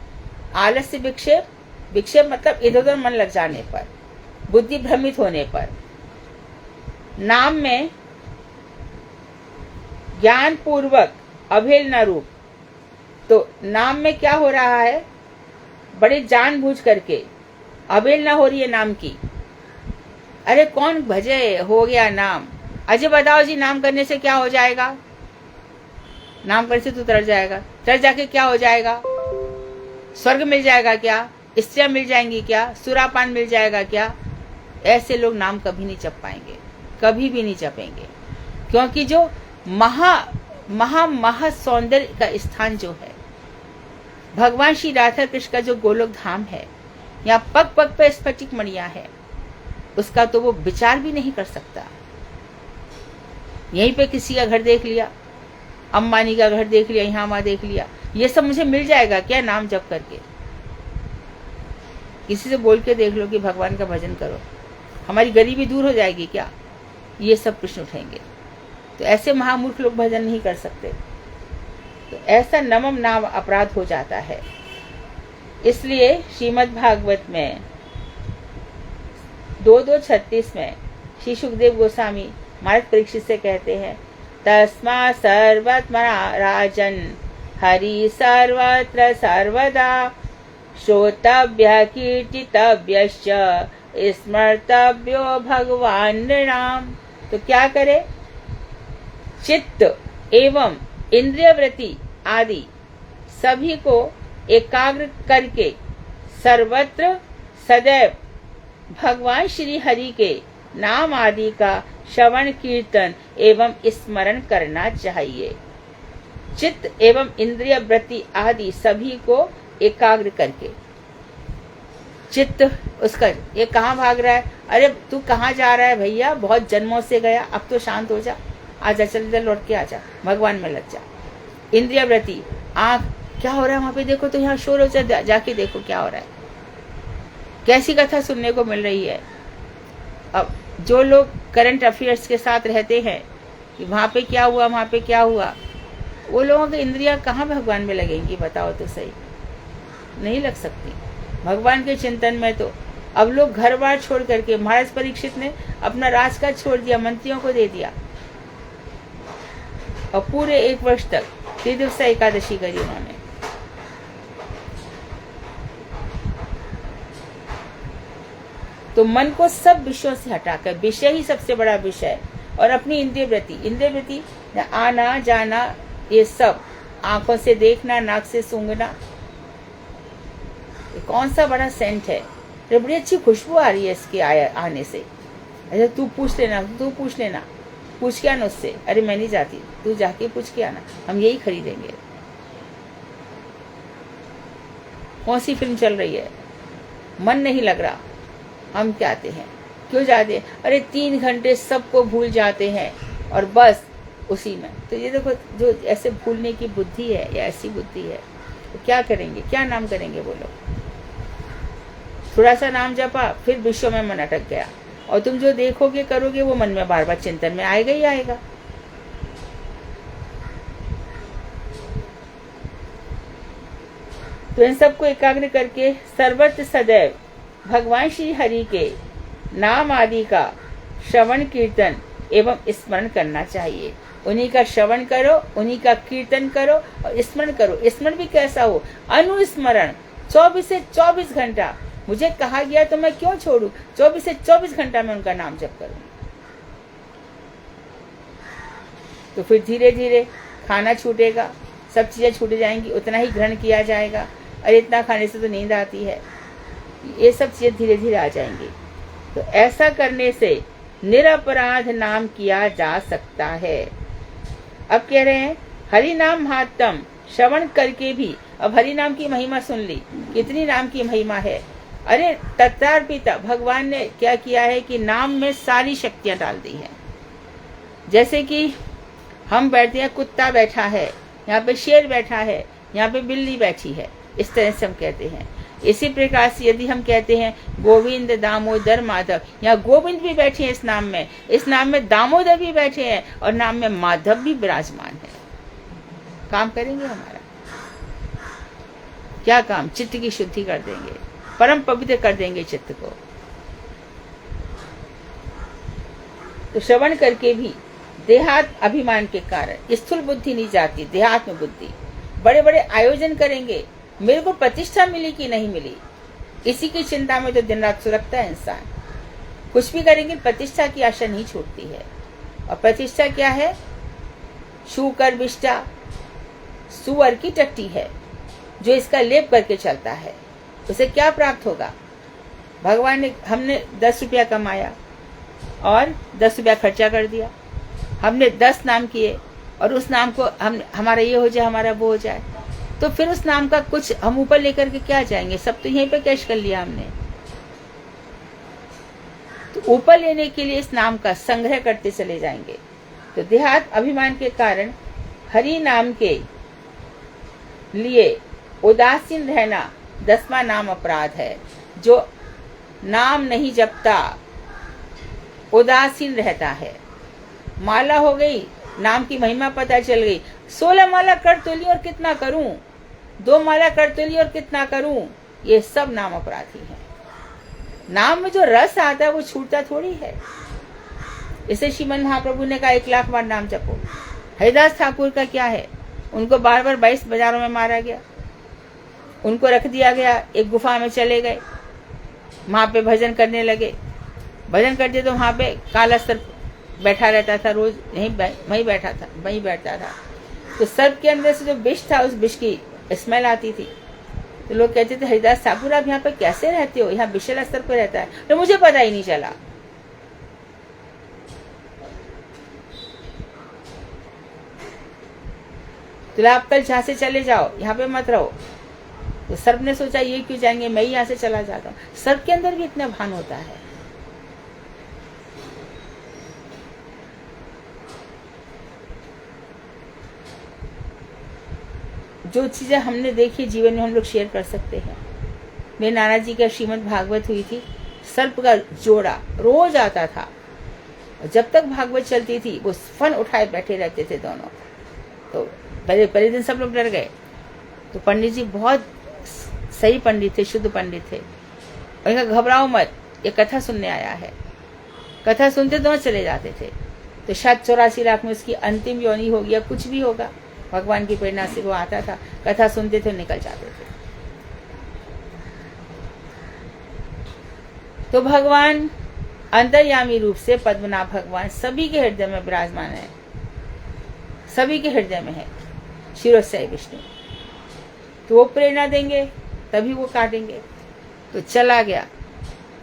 आलस्य विक्षेप, विक्षेप मतलब इधर उधर मन लग जाने पर, बुद्धि भ्रमित होने पर, नाम में ज्ञान पूर्वक अवहेलना रूप। तो नाम में क्या हो रहा है, बड़े जानबूझ करके अवहेलना हो रही है नाम की। अरे कौन भजे, हो गया नाम। अजय बताओ जी, नाम करने से क्या हो जाएगा? नाम करने से तू तर जाएगा, तर जाके क्या हो जाएगा? स्वर्ग मिल जाएगा क्या? स्त्रियां मिल जाएंगी क्या? सुरापान मिल जाएगा क्या? ऐसे लोग नाम कभी नहीं जप पाएंगे, कभी भी नहीं जपेंगे। क्योंकि जो महा सौंदर्य का स्थान जो है, भगवान श्री राधा कृष्ण का जो गोलोक धाम है, यहाँ पग पग पे स्फटिक मणियां है, उसका तो वो विचार भी नहीं कर सकता। यहीं पे किसी का घर देख लिया, अंबानी का घर देख लिया, यहाँ वहां देख लिया, ये सब मुझे मिल जाएगा क्या नाम जप करके? किसी से बोल के देख लो कि भगवान का भजन करो, हमारी गरीबी दूर हो जाएगी क्या? ये सब प्रश्न उठेंगे। तो ऐसे महामूर्ख लोग भजन नहीं कर सकते। तो ऐसा नमम नाम अपराध हो जाता है। इसलिए श्रीमद् भागवत में 2:36 में श्री सुखदेव गोस्वामी महाराज परीक्षित से कहते हैं, तस्मा सर्वत्र राजन हरि सर्वत्र सर्वदा श्रोतव्य कीर्तितव्यश्च स्मर्तव्यो भगवान नृणाम। तो क्या करे? चित्त एवं इंद्रिय वृत्ति आदि सभी को एकाग्र करके सर्वत्र सदैव भगवान श्री हरि के नाम आदि का श्रवण कीर्तन एवं स्मरण करना चाहिए। चित्त एवं इंद्रिय वृत्ति आदि सभी को एकाग्र करके। चित्त उसका ये कहाँ भाग रहा है, अरे तू कहाँ जा रहा है भैया, बहुत जन्मों से गया, अब तो शांत हो जा, आजा, चल इधर लौट के आजा, भगवान में लग जा। इंद्रिय वृत्ति, आँख, क्या हो रहा है वहां पे, देखो तो यहाँ शोर हो जाए, जाके देखो क्या हो रहा है, कैसी कथा सुनने को मिल रही है। अब जो लोग करंट अफेयर्स के साथ रहते हैं कि वहां पे क्या हुआ, वहां पे क्या हुआ, वो लोगों की इंद्रियां कहाँ भगवान में लगेंगी, बताओ तो सही, नहीं लग सकती भगवान के चिंतन में। तो अब लोग घर बार छोड़ करके, महाराज परीक्षित ने अपना राजकाज छोड़ दिया, मंत्रियों को दे दिया, और पूरे 1 वर्ष तक त्रिदिवसा एकादशी करी उन्होंने। तो मन को सब विषयों से हटाकर, विषय ही सबसे बड़ा विषय है, और अपनी इंद्रिय वृत्ति, आना जाना, ये सब, आंखों से देखना, नाक से सूंघना, कौन सा बड़ा सेंट है, तो बड़ी अच्छी खुशबू आ रही है इसके आने से, अच्छा तू पूछ लेना, पूछ के आना उससे, अरे मैं नहीं जाती, तू जाके पूछ के आना, हम यही खरीदेंगे। कौन सी फिल्म चल रही है, मन नहीं लग रहा, हम जाते हैं, क्यों जाते हैं, अरे 3 घंटे सबको भूल जाते हैं और बस उसी में। तो ये देखो, जो ऐसे भूलने की बुद्धि है या ऐसी बुद्धि है, तो क्या करेंगे, क्या नाम करेंगे वो लोग। थोड़ा सा नाम जपा, फिर विश्व में मन अटक गया, और तुम जो देखोगे करोगे वो मन में बार बार चिंतन में आएगा ही आएगा। तो इन सबको एकाग्र करके सर्वत्र सदैव भगवान श्री हरि के नाम आदि का श्रवण कीर्तन एवं स्मरण करना चाहिए। उन्हीं का श्रवण करो, उन्हीं का कीर्तन करो और स्मरण करो। स्मरण भी कैसा हो, अनुस्मरण, 24 से 24 घंटा। मुझे कहा गया तो मैं क्यों छोड़ू, 24 से 24 घंटा में उनका नाम जप करूं। तो फिर धीरे धीरे खाना छूटेगा, सब चीजें छूट जाएंगी, उतना ही ग्रहण किया जाएगा। अरे इतना खाने से तो नींद आती है, ये सब चीजें धीरे धीरे आ जाएंगी। तो ऐसा करने से निरपराध नाम किया जा सकता है। अब कह रहे हैं हरि नाम महात्म, श्रवण करके भी। अब हरि नाम की महिमा सुन ली, कितनी नाम की महिमा है। अरे तत्रार्पिता, भगवान ने क्या किया है कि नाम में सारी शक्तियां डाल दी हैं। जैसे कि हम बैठते हैं, कुत्ता बैठा है, यहाँ पे शेर बैठा है, यहाँ पे बिल्ली बैठी है, इस तरह से हम कहते हैं। इसी प्रकार से यदि हम कहते हैं गोविंद दामोदर माधव, यहाँ गोविंद भी बैठे हैं इस नाम में दामोदर भी बैठे हैं, और नाम में माधव भी विराजमान है। काम करेंगे हमारा क्या काम, चित्त की शुद्धि कर देंगे, परम पवित्र कर देंगे चित्त को। तो श्रवण करके भी देहात अभिमान के कारण स्थूल बुद्धि नहीं जाती, देहात्म बुद्धि। बड़े बड़े आयोजन करेंगे, मेरे को प्रतिष्ठा मिली कि नहीं मिली, इसी की चिंता में तो दिन रात सुलगता है इंसान। कुछ भी करेंगे, प्रतिष्ठा की आशा नहीं छूटती है। और प्रतिष्ठा क्या है, शूकर विष्टा, सुअर की टट्टी है, जो इसका लेप करके चलता है, उसे क्या प्राप्त होगा। भगवान ने, हमने 10 रुपया कमाया और 10 रुपया खर्चा कर दिया, हमने 10 नाम किए और उस नाम को हम, हमारा ये हो जाए, हमारा वो हो जाए, तो फिर उस नाम का कुछ हम ऊपर लेकर के क्या जाएंगे, सब तो यहीं पे कैश कर लिया हमने। तो ऊपर लेने के लिए इस नाम का संग्रह करते चले जाएंगे। तो देहात अभिमान के कारण हरि नाम के लिए उदासीन रहना 10वां नाम अपराध है। जो नाम नहीं जपता, उदासीन रहता है। माला हो गई, नाम की महिमा पता चल गई, 16 माला कर तो ली और कितना करूं, 2 माला कर तो ली और कितना करूं, ये सब नाम अपराधी है। नाम में जो रस आता है वो छूटता थोड़ी है। इसे श्रीमन महाप्रभु ने कहा 1 लाख बार नाम जपो। हरिदास ठाकुर का क्या है, उनको बार बार 22 बाजारों में मारा गया, उनको रख दिया गया, एक गुफा में चले गए, वहां पे भजन करने लगे। भजन करते तो वहां पे काला सर्प बैठा रहता था, रोज वहीं बैठता था। तो सर्प के अंदर से जो विष था, उस विष की स्मेल आती थी। तो लोग कहते थे हरिदास ठाकुर आप यहाँ पे कैसे रहते हो, यहाँ विषैला सर्प रहता है। तो मुझे पता ही नहीं चला। तो आप कल जहाँ से चले जाओ, यहाँ पे मत रहो। तो सर्प ने सोचा ये क्यों जाएंगे, मैं ही यहाँ से चला जाता हूँ। सर्प के अंदर भी इतना भान होता है। जो चीजें हमने देखी जीवन में हम लोग शेयर कर सकते हैं। मेरे नाना जी का श्रीमद् भागवत हुई थी, सर्प का जोड़ा रोज आता था। जब तक भागवत चलती थी वो फन उठाए बैठे रहते थे दोनों। तो पहले दिन सब लोग डर गए। तो पंडित जी बहुत सही पंडित थे, शुद्ध पंडित थे। और इनका घबराओ मत, ये कथा सुनने आया है। कथा सुनते दोनों चले जाते थे। तो शायद 84 लाख में उसकी अंतिम योनि होगी या कुछ भी होगा, भगवान की प्रेरणा से वो आता था, कथा सुनते थे, निकल जाते थे। तो भगवान अंतर्यामी रूप से पद्मनाभ भगवान सभी के हृदय में विराजमान है, सभी के हृदय में है शिरोस्याई विष्णु। तो वो प्रेरणा देंगे तभी वो काटेंगे। तो चला गया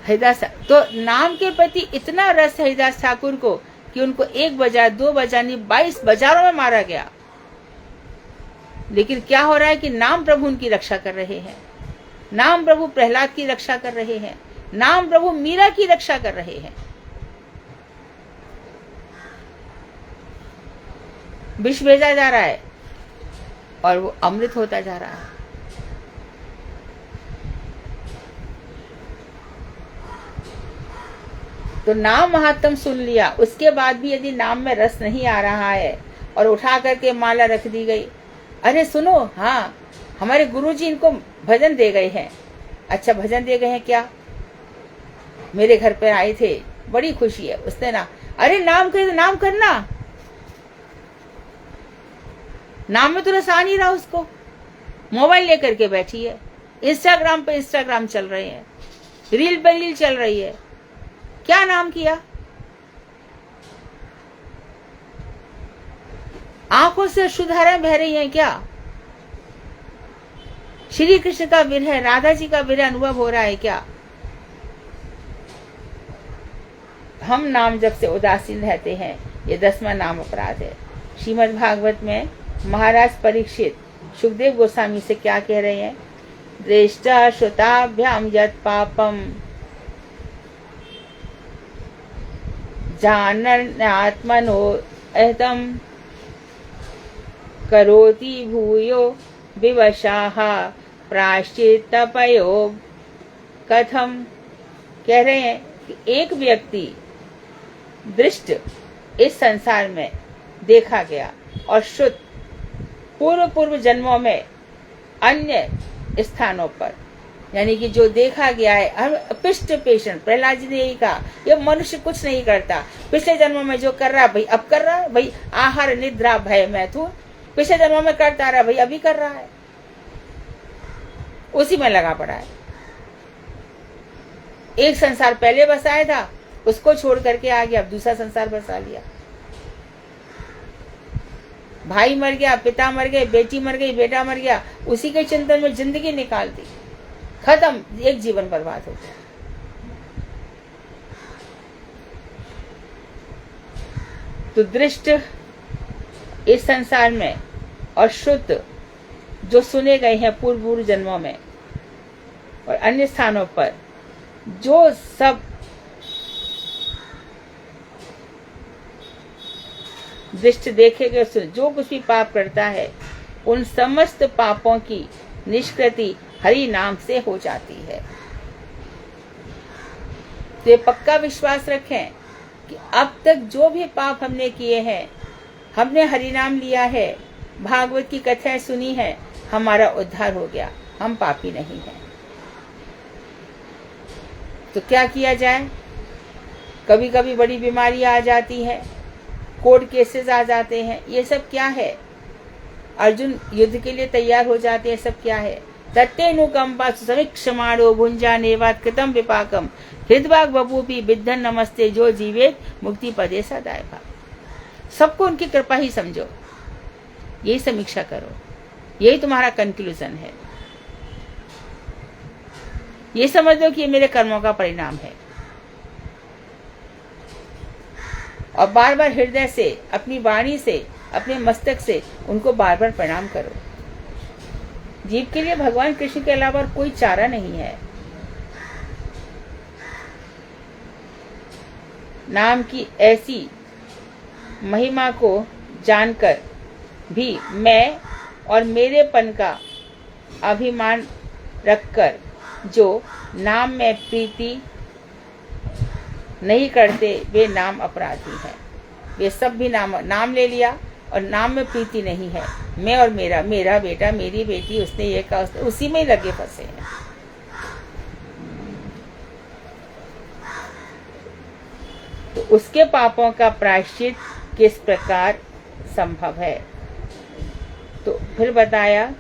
हरिदास। तो नाम के प्रति इतना रस है हरिदास ठाकुर को कि उनको 1 बाजार 2 बाजार नहीं 22 बाजारों में मारा गया। लेकिन क्या हो रहा है कि नाम प्रभु उनकी रक्षा कर रहे हैं, नाम प्रभु प्रहलाद की रक्षा कर रहे हैं, नाम प्रभु मीरा की रक्षा कर रहे हैं। विष भेजा जा रहा है और वो अमृत होता जा रहा है। तो नाम महात्म सुन लिया, उसके बाद भी यदि नाम में रस नहीं आ रहा है और उठा करके माला रख दी गई, अरे सुनो, हाँ हमारे गुरुजी इनको भजन दे गए हैं। अच्छा भजन दे गए हैं क्या? मेरे घर पे आए थे, बड़ी खुशी है। उसने ना, अरे नाम करना, नाम में तो रस आ नहीं रहा उसको। मोबाइल लेकर के बैठी है, इंस्टाग्राम पे इंस्टाग्राम चल रहे हैं, रील पे रील चल रही है। क्या नाम किया? आंखों से अश्रुधाराएं बह रही हैं क्या? श्री कृष्ण का विरह, राधा जी का विरह अनुभव हो रहा है क्या? हम नाम जब से उदासीन रहते हैं, ये 10वां नाम अपराध है। श्रीमद् भागवत में महाराज परीक्षित सुखदेव गोस्वामी से क्या कह रहे हैं? दृष्टा श्रुताभ्याम यत् पापम जानन्यात्मनो अहतम करोति भूयो विवशाः प्रायश्चित्तपयो कथम। कह रहे हैं कि एक व्यक्ति दृष्ट इस संसार में देखा गया और शुद्ध पूर्व जन्मों में अन्य स्थानों पर, यानी कि जो देखा गया है पिष्ट पेशेंट। प्रहलाद जी ने यही कहा, ये मनुष्य कुछ नहीं करता, पिछले जन्मों में जो कर रहा भाई अब कर रहा है, भाई आहार निद्रा भय मैथुन पिछले जन्मों में करता रहा, भाई अभी कर रहा है, उसी में लगा पड़ा है। एक संसार पहले बसाया था, उसको छोड़ करके आ गया, अब दूसरा संसार बसा लिया। भाई मर गया, पिता मर गए, बेटी मर गई, बेटा मर गया, उसी के चिंतन में जिंदगी निकाल दी, खत्म, एक जीवन बर्बाद हो गया। तो दृष्ट इस संसार में और शुद्ध जो सुने गए हैं पूर्व जन्मों में और अन्य स्थानों पर, जो सब दृष्ट देखे गए, जो कुछ भी पाप करता है, उन समस्त पापों की निष्कृति हरि नाम से हो जाती है। तो ये पक्का विश्वास रखें कि अब तक जो भी पाप हमने किए हैं, हमने हरि नाम लिया है, भागवत की कथाएं सुनी है, हमारा उद्धार हो गया, हम पापी नहीं हैं। तो क्या किया जाए? कभी कभी बड़ी बीमारियां आ जाती हैं, कोर्ट केसेस आ जाते हैं, ये सब क्या है? अर्जुन युद्ध के लिए तैयार हो जाते हैं, सब क्या है? तत्तेनुकंपा समीक्षमाणो भुंजा नेवात कृतम विपाकम हृदवाग बभूपि विद्धन नमस्ते जो जीवेत मुक्ति पदे सदाय भाग। सबको उनकी कृपा ही समझो, यही समीक्षा करो, यही तुम्हारा कंक्लूजन है। ये समझ लो कि ये मेरे कर्मों का परिणाम है। और बार बार हृदय से, अपनी वाणी से अपने मस्तक से उनको बार बार प्रणाम करो। जीव के लिए भगवान कृष्ण के अलावा कोई चारा नहीं है। नाम की ऐसी महिमा को जानकर भी मैं और मेरेपन का अभिमान रखकर जो नाम में प्रीति नहीं करते वे नाम अपराधी हैं। वे सब भी नाम ले लिया और नाम में प्रीति नहीं है। मैं और मेरा बेटा, मेरी बेटी, उसने ये कहा, उसी में ही लगे फंसे हैं। तो उसके पापों का प्रायश्चित किस प्रकार संभव है? तो फिर बताया,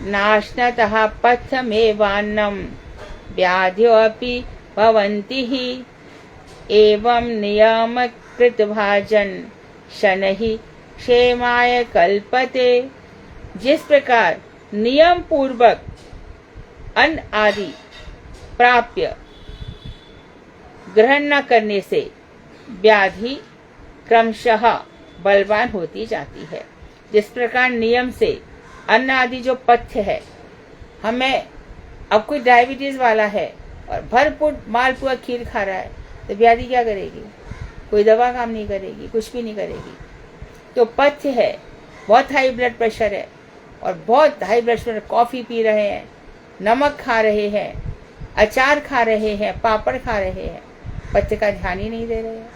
नाश्नतः पथमेवान्नं व्याध्योऽपि भवन्ति हि एवं नियमकृतभाजन शनहि क्षेमाय कल्पते। जिस प्रकार नियम पूर्वक अन्न आदि प्राप्य ग्रहण न करने से व्याधि क्रमशः बलवान होती जाती है, जिस प्रकार नियम से अन्न आदि जो पथ्य है, हमें अब कोई डायबिटीज वाला है और भरपूर मालपुआ खीर खा रहा है तो व्याधि क्या करेगी? कोई दवा काम नहीं करेगी, कुछ भी नहीं करेगी। तो पथ्य है, बहुत हाई ब्लड प्रेशर है और बहुत high blood pressure, coffee P रहे हैं, नमक खा रहे हैं, अचार खा रहे हैं, पापड़ खा रहे हैं, पथ्य का ध्यान ही नहीं दे रहे हैं।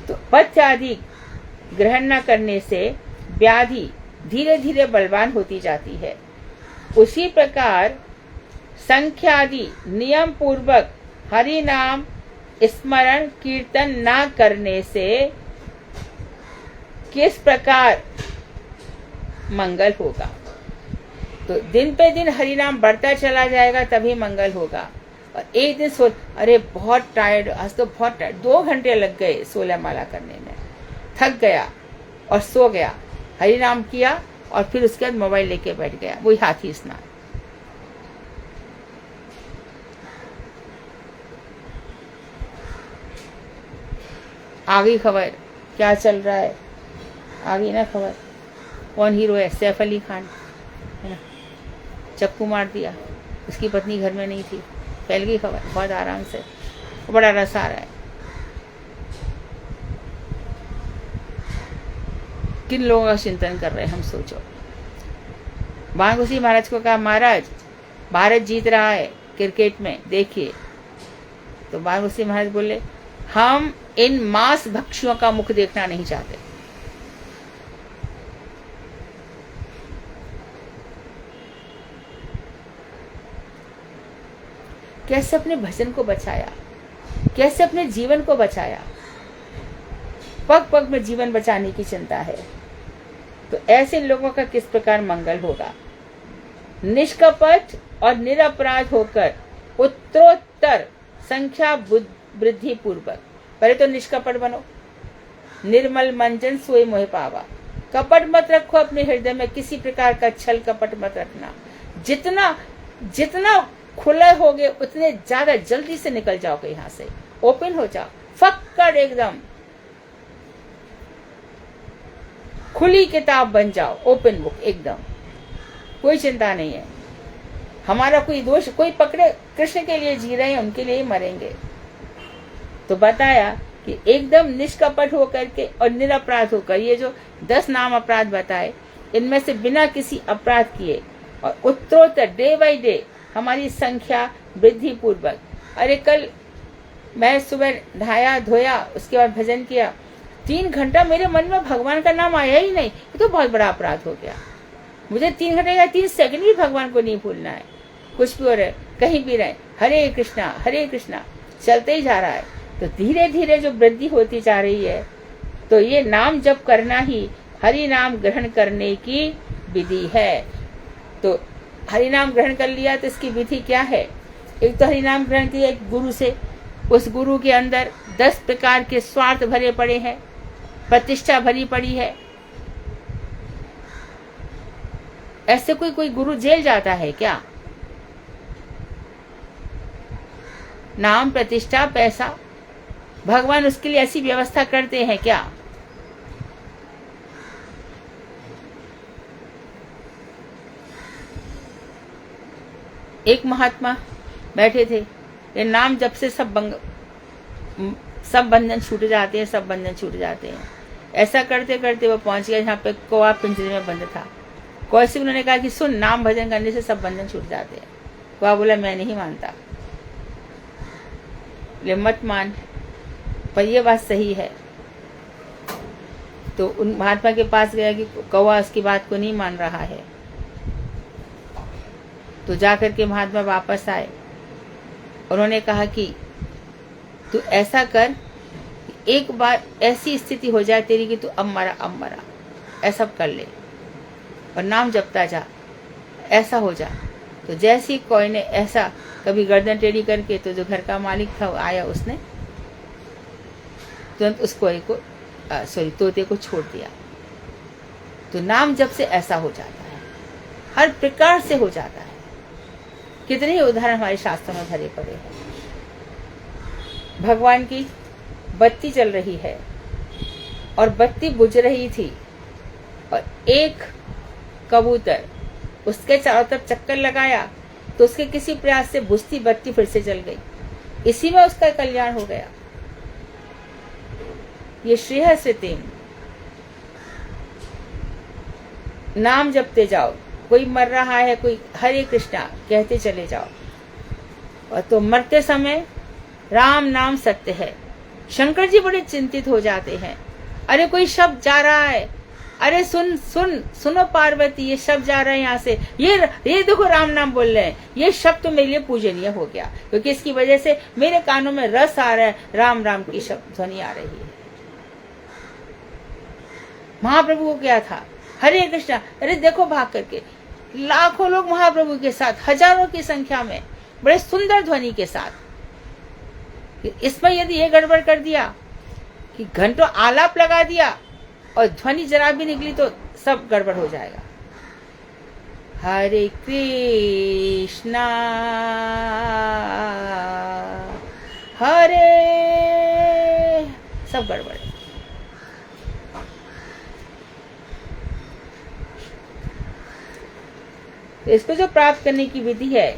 तो पथ्य आदि ग्रहण न करने से व्याधि धीरे धीरे बलवान होती जाती है। उसी प्रकार संख्यादि नियम पूर्वक हरि नाम स्मरण कीर्तन न करने से किस प्रकार मंगल होगा? तो दिन पे दिन हरि नाम बढ़ता चला जाएगा तभी मंगल होगा। और एक दिन सोच, अरे बहुत टायर्ड, आज तो बहुत टायर्ड, 2 घंटे लग गए 16 माला करने में, थक गया और सो गया, हरि नाम किया और फिर उसके बाद मोबाइल लेके बैठ गया, वही हाथी स्नान। आ गई खबर क्या चल रहा है, आ गई ना खबर, कौन हीरो है? सैफ अली खान है ना, चक्कू मार दिया, उसकी पत्नी घर में नहीं थी, फैल गई खबर बहुत आराम से, बड़ा रस आ रहा है। किन लोगों का चिंतन कर रहे हैं हम सोचो। बांगुसी महाराज को कहा, महाराज भारत जीत रहा है क्रिकेट में, देखिए। तो बांगुसी महाराज बोले, हम इन मांस भक्षियों का मुख देखना नहीं चाहते। कैसे अपने भजन को बचाया, कैसे अपने जीवन को बचाया, पग पग में जीवन बचाने की चिंता है। तो ऐसे लोगों का किस प्रकार मंगल होगा? निष्कपट और निरपराध होकर उत्तरोत्तर संख्या वृद्धि पूर्वक। पहले तो निष्कपट बनो, निर्मल मंजन सोई मोह पावा। कपट मत रखो अपने हृदय में, किसी प्रकार का छल कपट मत रखना। जितना जितना खुले होगे उतने ज्यादा जल्दी से निकल जाओगे यहाँ से, ओपन हो जाओ, फक्कड़ एकदम खुली किताब बन जाओ, ओपन बुक एकदम, कोई चिंता नहीं है। हमारा कोई दोष, कोई पकड़े, कृष्ण के लिए जी रहे हैं, उनके लिए ही मरेंगे। तो बताया कि एकदम निष्कपट होकर के और निरपराध होकर, ये जो 10 नाम अपराध बताए, इनमें से बिना किसी अपराध किए और उत्तरोत्तर डे बाय डे हमारी संख्या वृद्धि पूर्वक। अरे कल मैं सुबह नहाया धोया, उसके बाद भजन किया, 3 घंटा मेरे मन में भगवान का नाम आया ही नहीं, ये तो बहुत बड़ा अपराध हो गया। मुझे 3 घंटे या 3 सेकंड भी भगवान को नहीं भूलना है। कुछ भी हो रहे, कहीं भी रहे, हरे कृष्णा चलते ही जा रहा है। तो धीरे धीरे जो वृद्धि होती जा रही है, तो ये नाम जप करना ही हरि नाम ग्रहण करने की विधि है। तो हरि नाम ग्रहण कर लिया तो इसकी विधि क्या है? एक तो हरि नाम ग्रहण किया एक गुरु से, उस गुरु के अंदर 10 प्रकार के स्वार्थ भरे पड़े हैं, प्रतिष्ठा भरी पड़ी है। ऐसे कोई गुरु जेल जाता है क्या? नाम, प्रतिष्ठा, पैसा, भगवान उसके लिए ऐसी व्यवस्था करते हैं क्या? एक महात्मा बैठे थे, ये नाम जब से सब बंधन छूट जाते हैं, सब बंधन छूट जाते हैं। ऐसा करते करते वो पहुंच गए जहाँ पे कौवा पिंजरे में बंद था। कौवे से उन्होंने कहा कि सुन, नाम भजन करने से सब बंधन छूट जाते हैं। कौवा बोला मैं नहीं मानता। ले मत मान, पर ये बात सही है। तो उन महात्मा के पास गया कि कौवा उसकी बात को नहीं मान रहा है। तो जाकर के महात्मा वापस आए, उन्होंने कहा कि तू ऐसा कर, एक बार ऐसी स्थिति हो जाए तेरी कि तू अब मरा, ऐसा कर ले और नाम जपता जा, ऐसा हो जा। तो जैसे ही कोई ने ऐसा कभी गर्दन टेढ़ी करके, तो जो घर का मालिक था आया, उसने तुरंत उस कोई को तोते को छोड़ दिया। तो नाम जप से ऐसा हो जाता है, हर प्रकार से हो जाता है। कितने ही उदाहरण हमारे शास्त्रों में भरे पड़े हैं। भगवान की बत्ती चल रही है और बत्ती बुझ रही थी, और एक कबूतर उसके चारों तरफ चक्कर लगाया, तो उसके किसी प्रयास से बुझती बत्ती फिर से जल गई। इसी में उसका कल्याण हो गया। ये श्रेय स्थितिम, नाम जपते जाओ। कोई मर रहा है, कोई हरे कृष्णा कहते चले जाओ, और तो मरते समय राम नाम सत्य है। शंकर जी बड़े चिंतित हो जाते हैं, अरे कोई शब्द जा रहा है, अरे सुनो पार्वती, ये शब्द जा रहा है यहाँ से, ये देखो राम नाम बोल रहे हैं, ये शब्द तो मेरे लिए पूजनीय हो गया, क्योंकि इसकी वजह से मेरे कानों में रस आ रहा है, राम राम की शब्द ध्वनि आ रही है। महाप्रभु को क्या था, हरे कृष्णा, अरे देखो भाग करके लाखों लोग महाप्रभु के साथ, हजारों की संख्या में, बड़े सुंदर ध्वनि के साथ। इसमें यदि ये गड़बड़ कर दिया कि घंटों आलाप लगा दिया और ध्वनि जरा भी निकली, तो सब गड़बड़ हो जाएगा। हरे कृष्णा हरे, सब गड़बड़ है। तो इसको जो प्राप्त करने की विधि है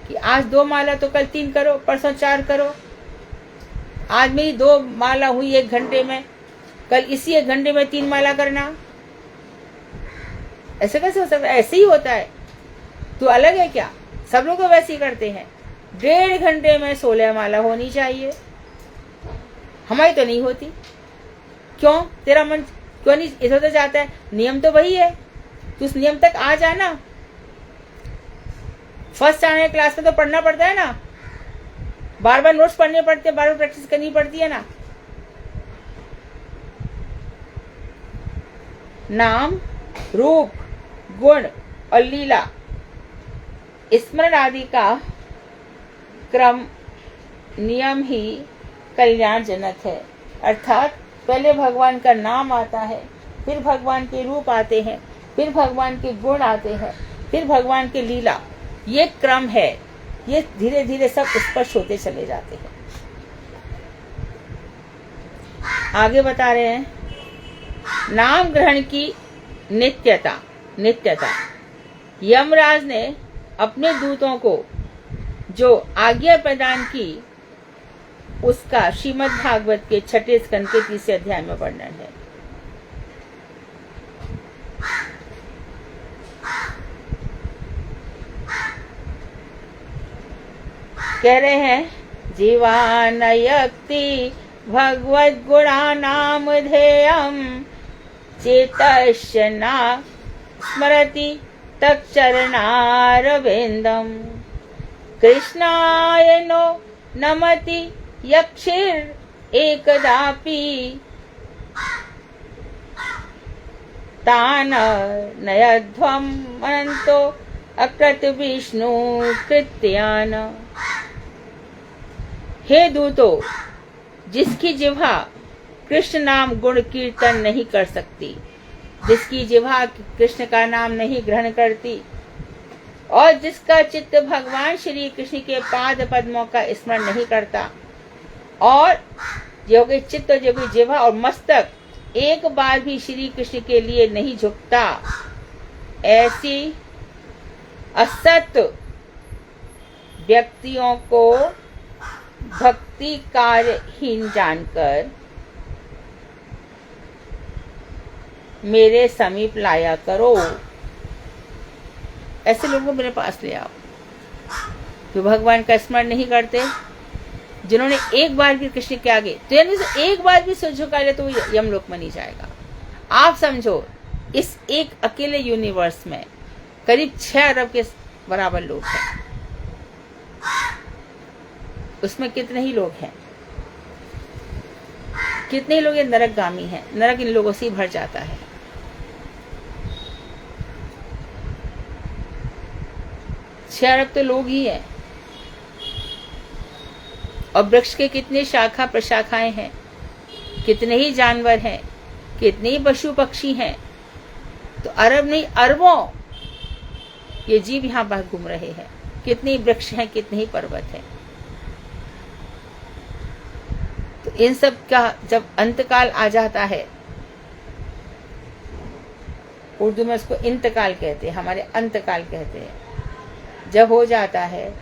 कि आज 2 माला तो कल 3 करो, परसों 4 करो। आज मेरी 2 माला हुई 1 घंटे में, कल इसी 1 घंटे में 3 माला करना। ऐसे कैसे हो सकता है? ऐसे ही होता है। तू अलग है क्या? सब लोग तो वैसे ही करते हैं। 1.5 घंटे में 16 माला होनी चाहिए, हमारी तो नहीं होती। क्यों? तेरा मन क्यों नहीं इधर उधर जाता है? नियम तो वही है, तू उस नियम तक आ जाना। फर्स्ट आने क्लास में तो पढ़ना पड़ता है ना, बार बार नोट्स पढ़ने पड़ते हैं, बार बार प्रैक्टिस करनी पड़ती है ना। नाम, रूप, गुण और लीला, स्मरण आदि का क्रम नियम ही कल्याणजनक है। अर्थात पहले भगवान का नाम आता है, फिर भगवान के रूप आते हैं, फिर भगवान के गुण आते हैं, फिर भगवान की लीला। ये क्रम है, ये धीरे धीरे सब स्पष्ट होते चले जाते हैं। आगे बता रहे हैं, नाम ग्रहण की नित्यता। यमराज ने अपने दूतों को जो आज्ञा प्रदान की, उसका श्रीमद् भागवत के 6 स्कंद के 30 अध्याय में वर्णन है। कह रहे हैं, जीवानयक्ति भगवद गुणानाम ध्येयम चेतस्य न स्मरति तच्चरणारविंदम कृष्णाय नो नमति यक्षिर एकदापि तान नयध्वम अनंतो अकृत विष्णु कृत्यान। हे दूतो, जिसकी जिह्वा कृष्ण नाम गुण कीर्तन नहीं कर सकती, जिसकी जिह्वा कृष्ण का नाम नहीं ग्रहण करती, और जिसका चित्त भगवान श्री कृष्ण के पाद पद्मों का स्मरण नहीं करता, और जो कि चित्त, जो कि जिह्वा और मस्तक एक बार भी श्री कृष्ण के लिए नहीं झुकता, ऐसी असत व्यक्तियों को भक्ति कार्यहीन जानकर मेरे समीप लाया करो। ऐसे लोगों को मेरे पास ले आओ जो भगवान का स्मरण नहीं करते, जिन्होंने एक बार भी कृष्ण के आगे, तो यानी एक बार भी सिर झुका ले तो वो यमलोक में नहीं जाएगा। आप समझो, इस एक अकेले यूनिवर्स में करीब 6 अरब के बराबर लोग हैं, उसमें कितने ही लोग हैं, कितने ही लोग ये नरकगामी हैं। नरक इन लोगों से ही भर जाता है। छह अरब तो लोग ही हैं, और वृक्ष के कितने शाखा प्रशाखाएं हैं, कितने ही जानवर हैं, कितने ही पशु पक्षी हैं। तो अरब नहीं, अरबों ये जीव यहाँ पर घूम रहे हैं। कितने ही वृक्ष हैं, कितने ही पर्वत हैं। तो इन सब का जब अंतकाल आ जाता है, उर्दू में उसको इंतकाल कहते हैं, हमारे अंतकाल कहते हैं, जब हो जाता है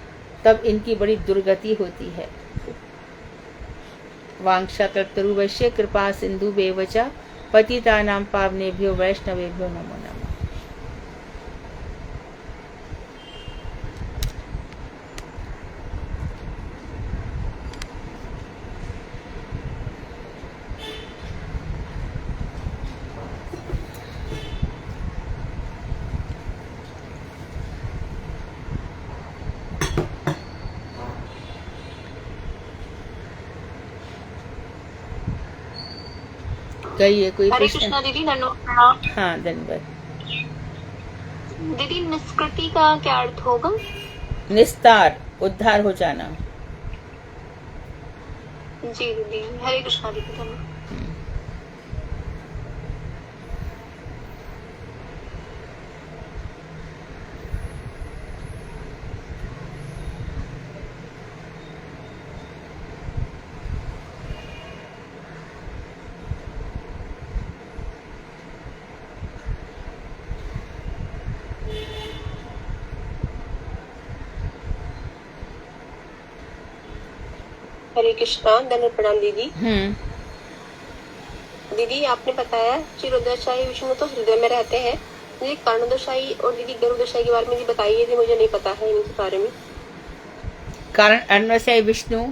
तब इनकी बड़ी दुर्गति होती है। वांछा कल्पतरुवश्य कृपा सिंधु बेवचा पतितानां पावनेभ्यो वैष्णवेभ्यो नमो नमः। कहिए कोई प्रश्न? दीदी हाँ, धन्यवाद। दीदी निष्कृति का क्या अर्थ होगा? निस्तार, उद्धार हो जाना। जी दीदी, हरे कृष्णा दीदी। धन्यवाद। हरे कृष्णा, धन्यवाद प्रणाम दीदी। दीदी आपने बताया क्षीरोदशाही विष्णु तो हृदय में रहते हैं, मुझे कर्णोदशाही और दीदी गरुदशाही के बारे में बताइए थी, मुझे नहीं पता है इनके बारे में। कारण अन्वशाही विष्णु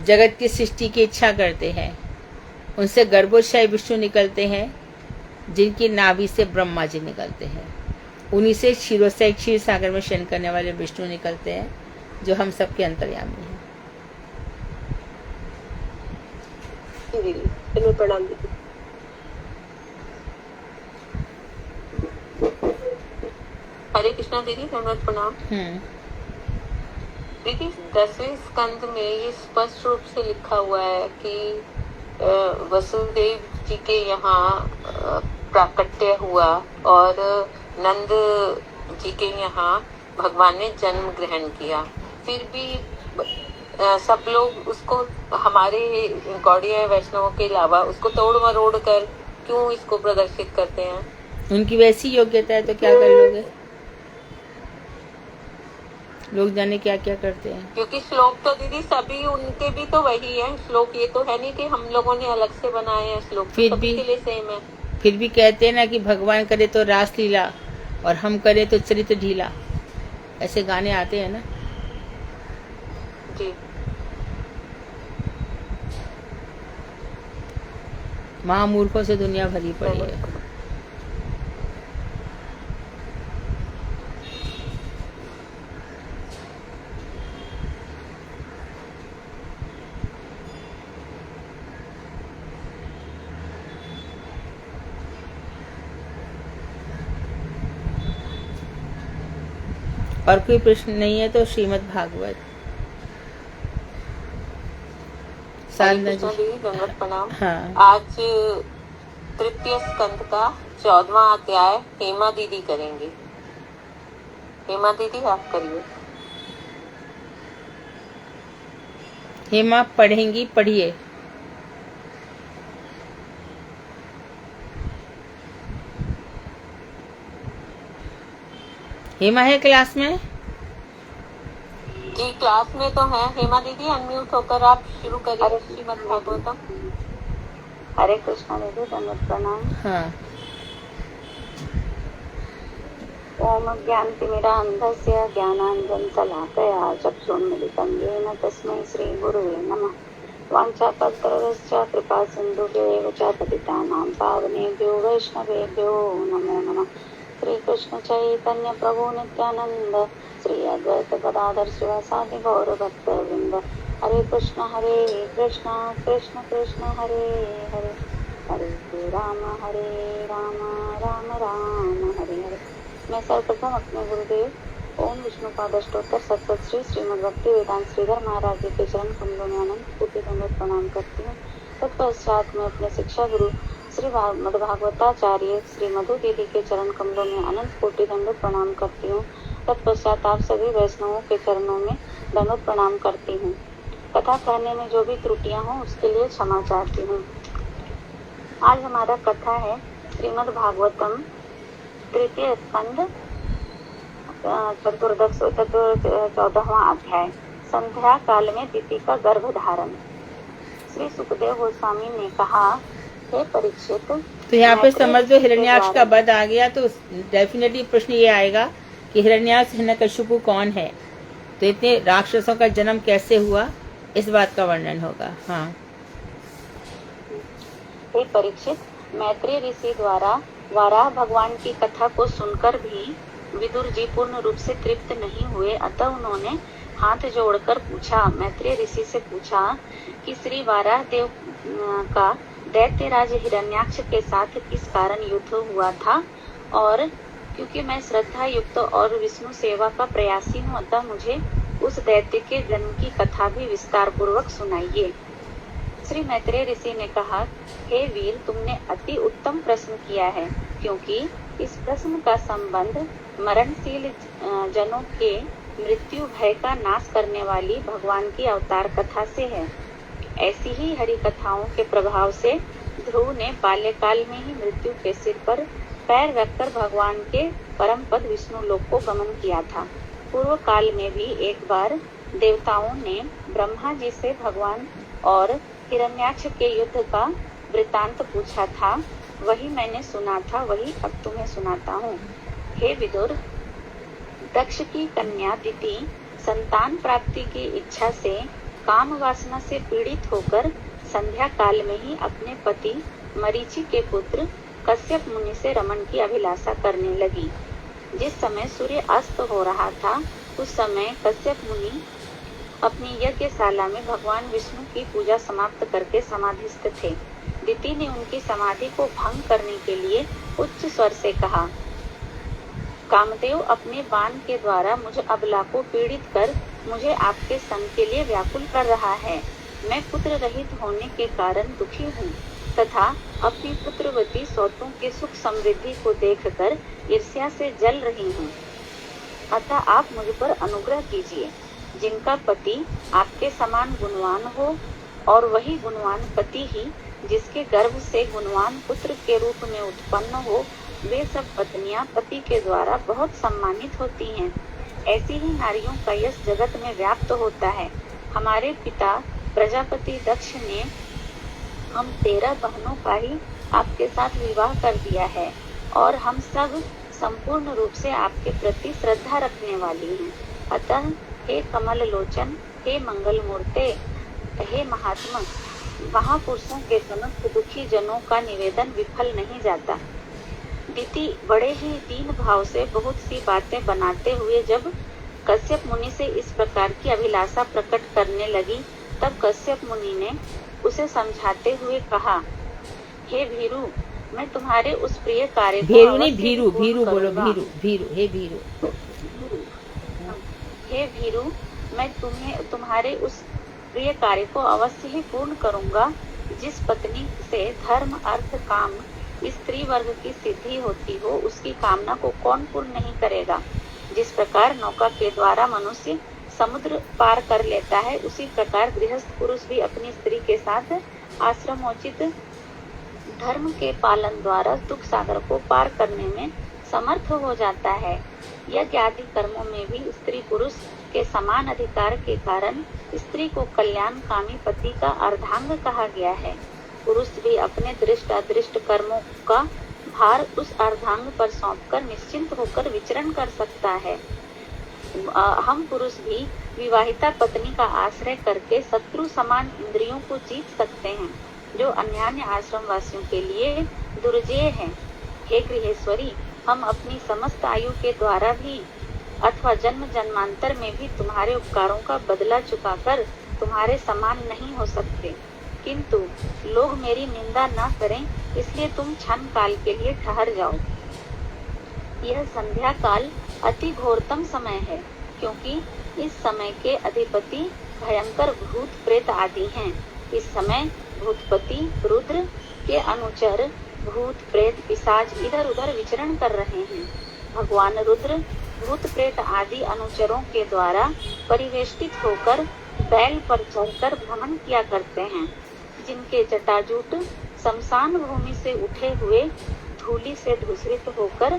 जगत की सृष्टि की इच्छा करते हैं, उनसे गर्भोदशाही विष्णु निकलते हैं, जिनकी नाभि से ब्रह्मा जी निकलते हैं। उन्हीं से क्षीरोदशाही क्षीर सागर में शयन करने वाले विष्णु निकलते हैं, जो हम सबके अंतर्यामी हैं। दीदी प्रणाम दीदी। हरे कृष्णा दीदी, धन्यवाद प्रणाम। दीदी 10वें स्कंद में ये स्पष्ट रूप से लिखा हुआ है कि वसुदेव जी के यहाँ प्राकट्य हुआ और नंद जी के यहाँ भगवान ने जन्म ग्रहण किया। फिर भी सब लोग उसको, हमारे गौड़ीय वैष्णवों के अलावा, उसको तोड़ मरोड़ कर क्यों इसको प्रदर्शित करते हैं? उनकी वैसी योग्यता है तो क्या कर लोगे? लोग जाने क्या क्या करते हैं। क्योंकि श्लोक तो दीदी सभी उनके भी तो वही है श्लोक, ये तो है नहीं कि हम लोगों ने अलग से बनाए हैं श्लोक, फिर भी के लिए सेम है। फिर भी कहते हैं ना कि भगवान करे तो रास लीला और हम करे तो चरित्र ढीला, ऐसे गाने आते हैं ना जी। महामूर्खों से दुनिया भरी पड़ी है। और कोई प्रश्न नहीं है तो श्रीमद् भागवत। साधना जी, प्रणाम। हाँ। आज तृतीय स्कंद का 14वां अध्याय हेमा दीदी करेंगे। हेमा दीदी आप करिए। हेमा पढ़ेंगी, पढ़िए। हेमा है क्लास में? जी क्लास में तो है। हेमा दीदी अनम्यूट होकर आप शुरू करिए श्रीमद् भागवतम। हरे कृष्णा दीदी, दंडवत प्रणाम। हाँ। ओम ज्ञानतिमिरान्धस्य ज्ञानाञ्जनशलाकया चक्षुन्मीलितं येन तस्मै श्रीगुरुवे नमः। वाञ्छाकल्पतरुश्च कृपासिन्धुभ्येव च पतितानां पावनेभ्यो वैष्णवेभ्यो नमो नमः। श्रीकृष्ण चैतन्य प्रभु नित्यानंद, श्री अद्वैत गदाधर शिवासादि गौरभक्तवृंद। हरे कृष्ण कृष्ण कृष्ण हरे हरे, हरे राम राम राम हरे हरे। मैं सर्वप्रथम अपने गुरुदेव ओम विष्णुपादष्टोत्तर सतसत श्री श्रीमद् भक्ति वेदांत श्रीधर महाराज जी के चरण कमलों में अनंत कोटि दंडवत प्रणाम करती हूँ। तत्पश्चात मैं अपने शिक्षा गुरु श्री मध्भागवताचार्य श्री मधु दीदी के चरण कमलों में अनंत कोटि दंडवत प्रणाम करती हूँ। तत्पश्चात आप सभी वैष्णवों के चरणों में दंडवत प्रणाम करती हूँ। कथा कहने में जो भी त्रुटियां हों उसके लिए क्षमा चाहती हूँ। आज हमारा कथा है श्रीमद् भागवतम तृतीय स्कंद 14वां अध्याय, संध्या काल में दिति का गर्भ धारण। श्री सुखदेव गोस्वामी ने कहा, हे परीक्षित, तो यहाँ पे समझ लो हिरण्याक्ष का वध आ गया तो डेफिनेटली प्रश्न ये आएगा कि हिरण्याक्ष हिरण्यकशिपु कौन है, तो इतने राक्षसों का जन्म कैसे हुआ, इस बात का वर्णन होगा। हाँ। हे परीक्षित, मैत्रेय ऋषि द्वारा वाराह भगवान की कथा को सुनकर भी विदुर जी पूर्ण रूप से तृप्त नहीं हुए, अतः उन्होंने हाथ जोड़कर पूछा, मैत्रेय ऋषि से पूछा कि श्री वाराह देव का दैत्यराज हिरण्याक्ष के साथ किस कारण युद्ध हुआ था, और क्योंकि मैं श्रद्धा युक्त और विष्णु सेवा का प्रयासी हूँ, अतः मुझे उस दैत्य के जन्म की कथा भी विस्तार पूर्वक सुनाइए। श्री मैत्रेय ऋषि ने कहा, हे वीर, तुमने अति उत्तम प्रश्न किया है, क्योंकि इस प्रश्न का संबंध मरणशील जनों के मृत्यु भय का नाश करने वाली भगवान की अवतार कथा से है। ऐसी ही हरि कथाओं के प्रभाव से ध्रुव ने बाल्यकाल में ही मृत्यु के सिर पर पैर रखकर भगवान के परम पद विष्णु लोक को गमन किया था। पूर्व काल में भी एक बार देवताओं ने ब्रह्मा जी से भगवान और हिरण्याक्ष के युद्ध का वृतांत पूछा था, वही मैंने सुना था, वही अब तुम्हें सुनाता हूँ। हे विदुर, दक्ष की कन्या दिति संतान प्राप्ति की इच्छा से काम वासना से पीड़ित होकर संध्या काल में ही अपने पति मरीचि के पुत्र कश्यप मुनि से रमन की अभिलाषा करने लगी। जिस समय सूर्य अस्त हो रहा था, उस समय कश्यप मुनि अपनी यज्ञशाला में भगवान विष्णु की पूजा समाप्त करके समाधिस्थ थे। दिति ने उनकी समाधि को भंग करने के लिए उच्च स्वर से कहा, कामदेव अपने बाण के द्वारा मुझे अबला को पीड़ित कर मुझे आपके संग के लिए व्याकुल कर रहा है। मैं पुत्र रहित होने के कारण दुखी हूँ तथा अपनी पुत्रवती सौतों के सुख समृद्धि को देखकर ईर्ष्या से जल रही हूँ। अतः आप मुझ पर अनुग्रह कीजिए। जिनका पति आपके समान गुणवान हो और वही गुणवान पति ही जिसके गर्भ से गुणवान पुत्र के रूप में उत्पन्न हो, वे सब पत्नियां पति के द्वारा बहुत सम्मानित होती हैं। ऐसी ही नारियों का यश जगत में व्याप्त होता है। हमारे पिता प्रजापति दक्ष ने हम 13 बहनों का ही आपके साथ विवाह कर दिया है और हम सब संपूर्ण रूप से आपके प्रति श्रद्धा रखने वाली हैं। अतः हे कमल लोचन, हे मंगल मूर्ते, हे महात्मा, महापुरुषों के समस्त दुखी जनों का निवेदन विफल नहीं जाता। दिति बड़े ही दीन भाव से बहुत सी बातें बनाते हुए जब कश्यप मुनि से इस प्रकार की अभिलाषा प्रकट करने लगी, तब कश्यप मुनि ने उसे समझाते हुए कहा, हे भीरु, मैं तुम्हारे उस प्रिय कार्य को भीरु नहीं, भीरु, भीरु बोलो, भीरु, भीरु, हे भीरु, हे भीरु, मैं तुम्हारे उस प्रिय कार्य को अवश्य ही पूर्ण करूंगा। जिस पत्नी से धर्म, अर्थ, काम, स्त्री वर्ग की सिद्धि होती हो, उसकी कामना को कौन पूर्ण नहीं करेगा। जिस प्रकार नौका के द्वारा मनुष्य समुद्र पार कर लेता है, उसी प्रकार गृहस्थ पुरुष भी अपनी स्त्री के साथ आश्रमोचित धर्म के पालन द्वारा दुख सागर को पार करने में समर्थ हो जाता है। यज्ञ आदि कर्मों में भी स्त्री पुरुष के समान अधिकार के कारण स्त्री को कल्याणकामी पति का अर्धांग कहा गया है। पुरुष भी अपने दृष्ट अदृष्ट कर्मों का भार उस अर्धांग पर सौंपकर निश्चिंत होकर विचरण कर सकता है। हम पुरुष भी विवाहिता पत्नी का आश्रय करके शत्रु समान इंद्रियों को जीत सकते हैं, जो अन्यान्य आश्रम वासियों के लिए दुर्जेय है। हे गृहेश्वरी, हम अपनी समस्त आयु के द्वारा भी अथवा जन्म जन्मांतर में भी तुम्हारे उपकारों का बदला चुकाकर तुम्हारे समान नहीं हो सकते, किंतु लोग मेरी निंदा न करें, इसलिए तुम क्षण काल के लिए ठहर जाओ। यह संध्या काल अति घोरतम समय है, क्योंकि इस समय के अधिपति भयंकर भूत प्रेत आदि हैं। इस समय भूतपति रुद्र के अनुचर भूत प्रेत पिशाच इधर उधर विचरण कर रहे हैं। भगवान रुद्र भूत प्रेत आदि अनुचरों के द्वारा परिवेष्टित होकर बैल पर चढ़कर भ्रमण किया करते हैं, जिनके जटाजूट शमशान भूमि से उठे हुए धूलि से धूसरित होकर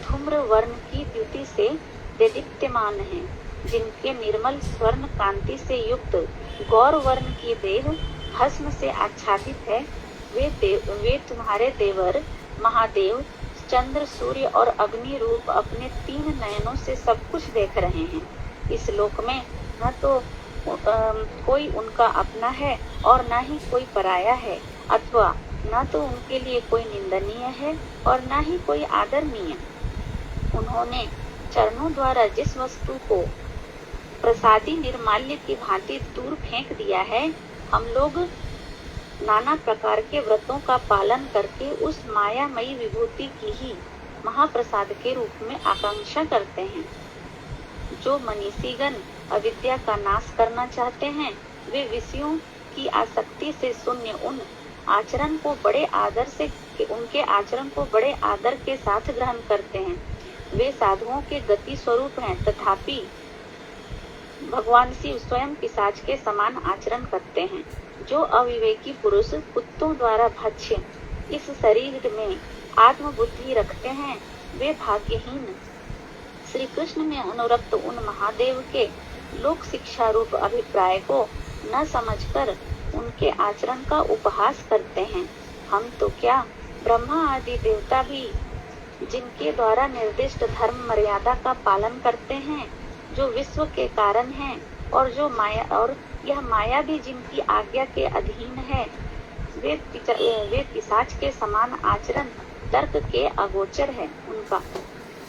धूम्र वर्ण की द्युति से देदीप्यमान हैं, जिनके निर्मल स्वर्ण कांति से युक्त गौर वर्ण की देह भस्म से आच्छादित है। वे तुम्हारे देवर महादेव चंद्र सूर्य और अग्नि रूप अपने 3 नयनों से सब कुछ देख रहे हैं। इस लोक में न तो कोई उनका अपना है और न ही कोई पराया है, अथवा न तो उनके लिए कोई निंदनीय है और न ही कोई आदरणीय। उन्होंने चरणों द्वारा जिस वस्तु को प्रसादी निर्माल्य की भांति दूर फेंक दिया है, हम लोग नाना प्रकार के व्रतों का पालन करके उस मायामयी विभूति की ही महाप्रसाद के रूप में आकांक्षा करते हैं। जो मनीषीगण अविद्या का नाश करना चाहते हैं, वे विषयों की आसक्ति से शून्य उनके आचरण को बड़े आदर के साथ ग्रहण करते हैं। वे साधुओं के गति स्वरूप हैं, तथापि भगवान शिव स्वयं पिशाच के समान आचरण करते हैं। जो अविवेकी पुरुष कुत्तों द्वारा भक्ष्य इस शरीर में आत्मबुद्धि रखते हैं, वे भाग्यहीन। श्री कृष्ण में अनुरक्त उन महादेव के लोक शिक्षा रूप अभिप्राय को न समझकर उनके आचरण का उपहास करते हैं। हम तो क्या, ब्रह्मा आदि देवता भी जिनके द्वारा निर्दिष्ट धर्म मर्यादा का पालन करते हैं, जो विश्व के कारण हैं, और यह माया भी जिनकी आज्ञा के अधीन है, वे पिशाच के समान आचरण तर्क के अगोचर है उनका।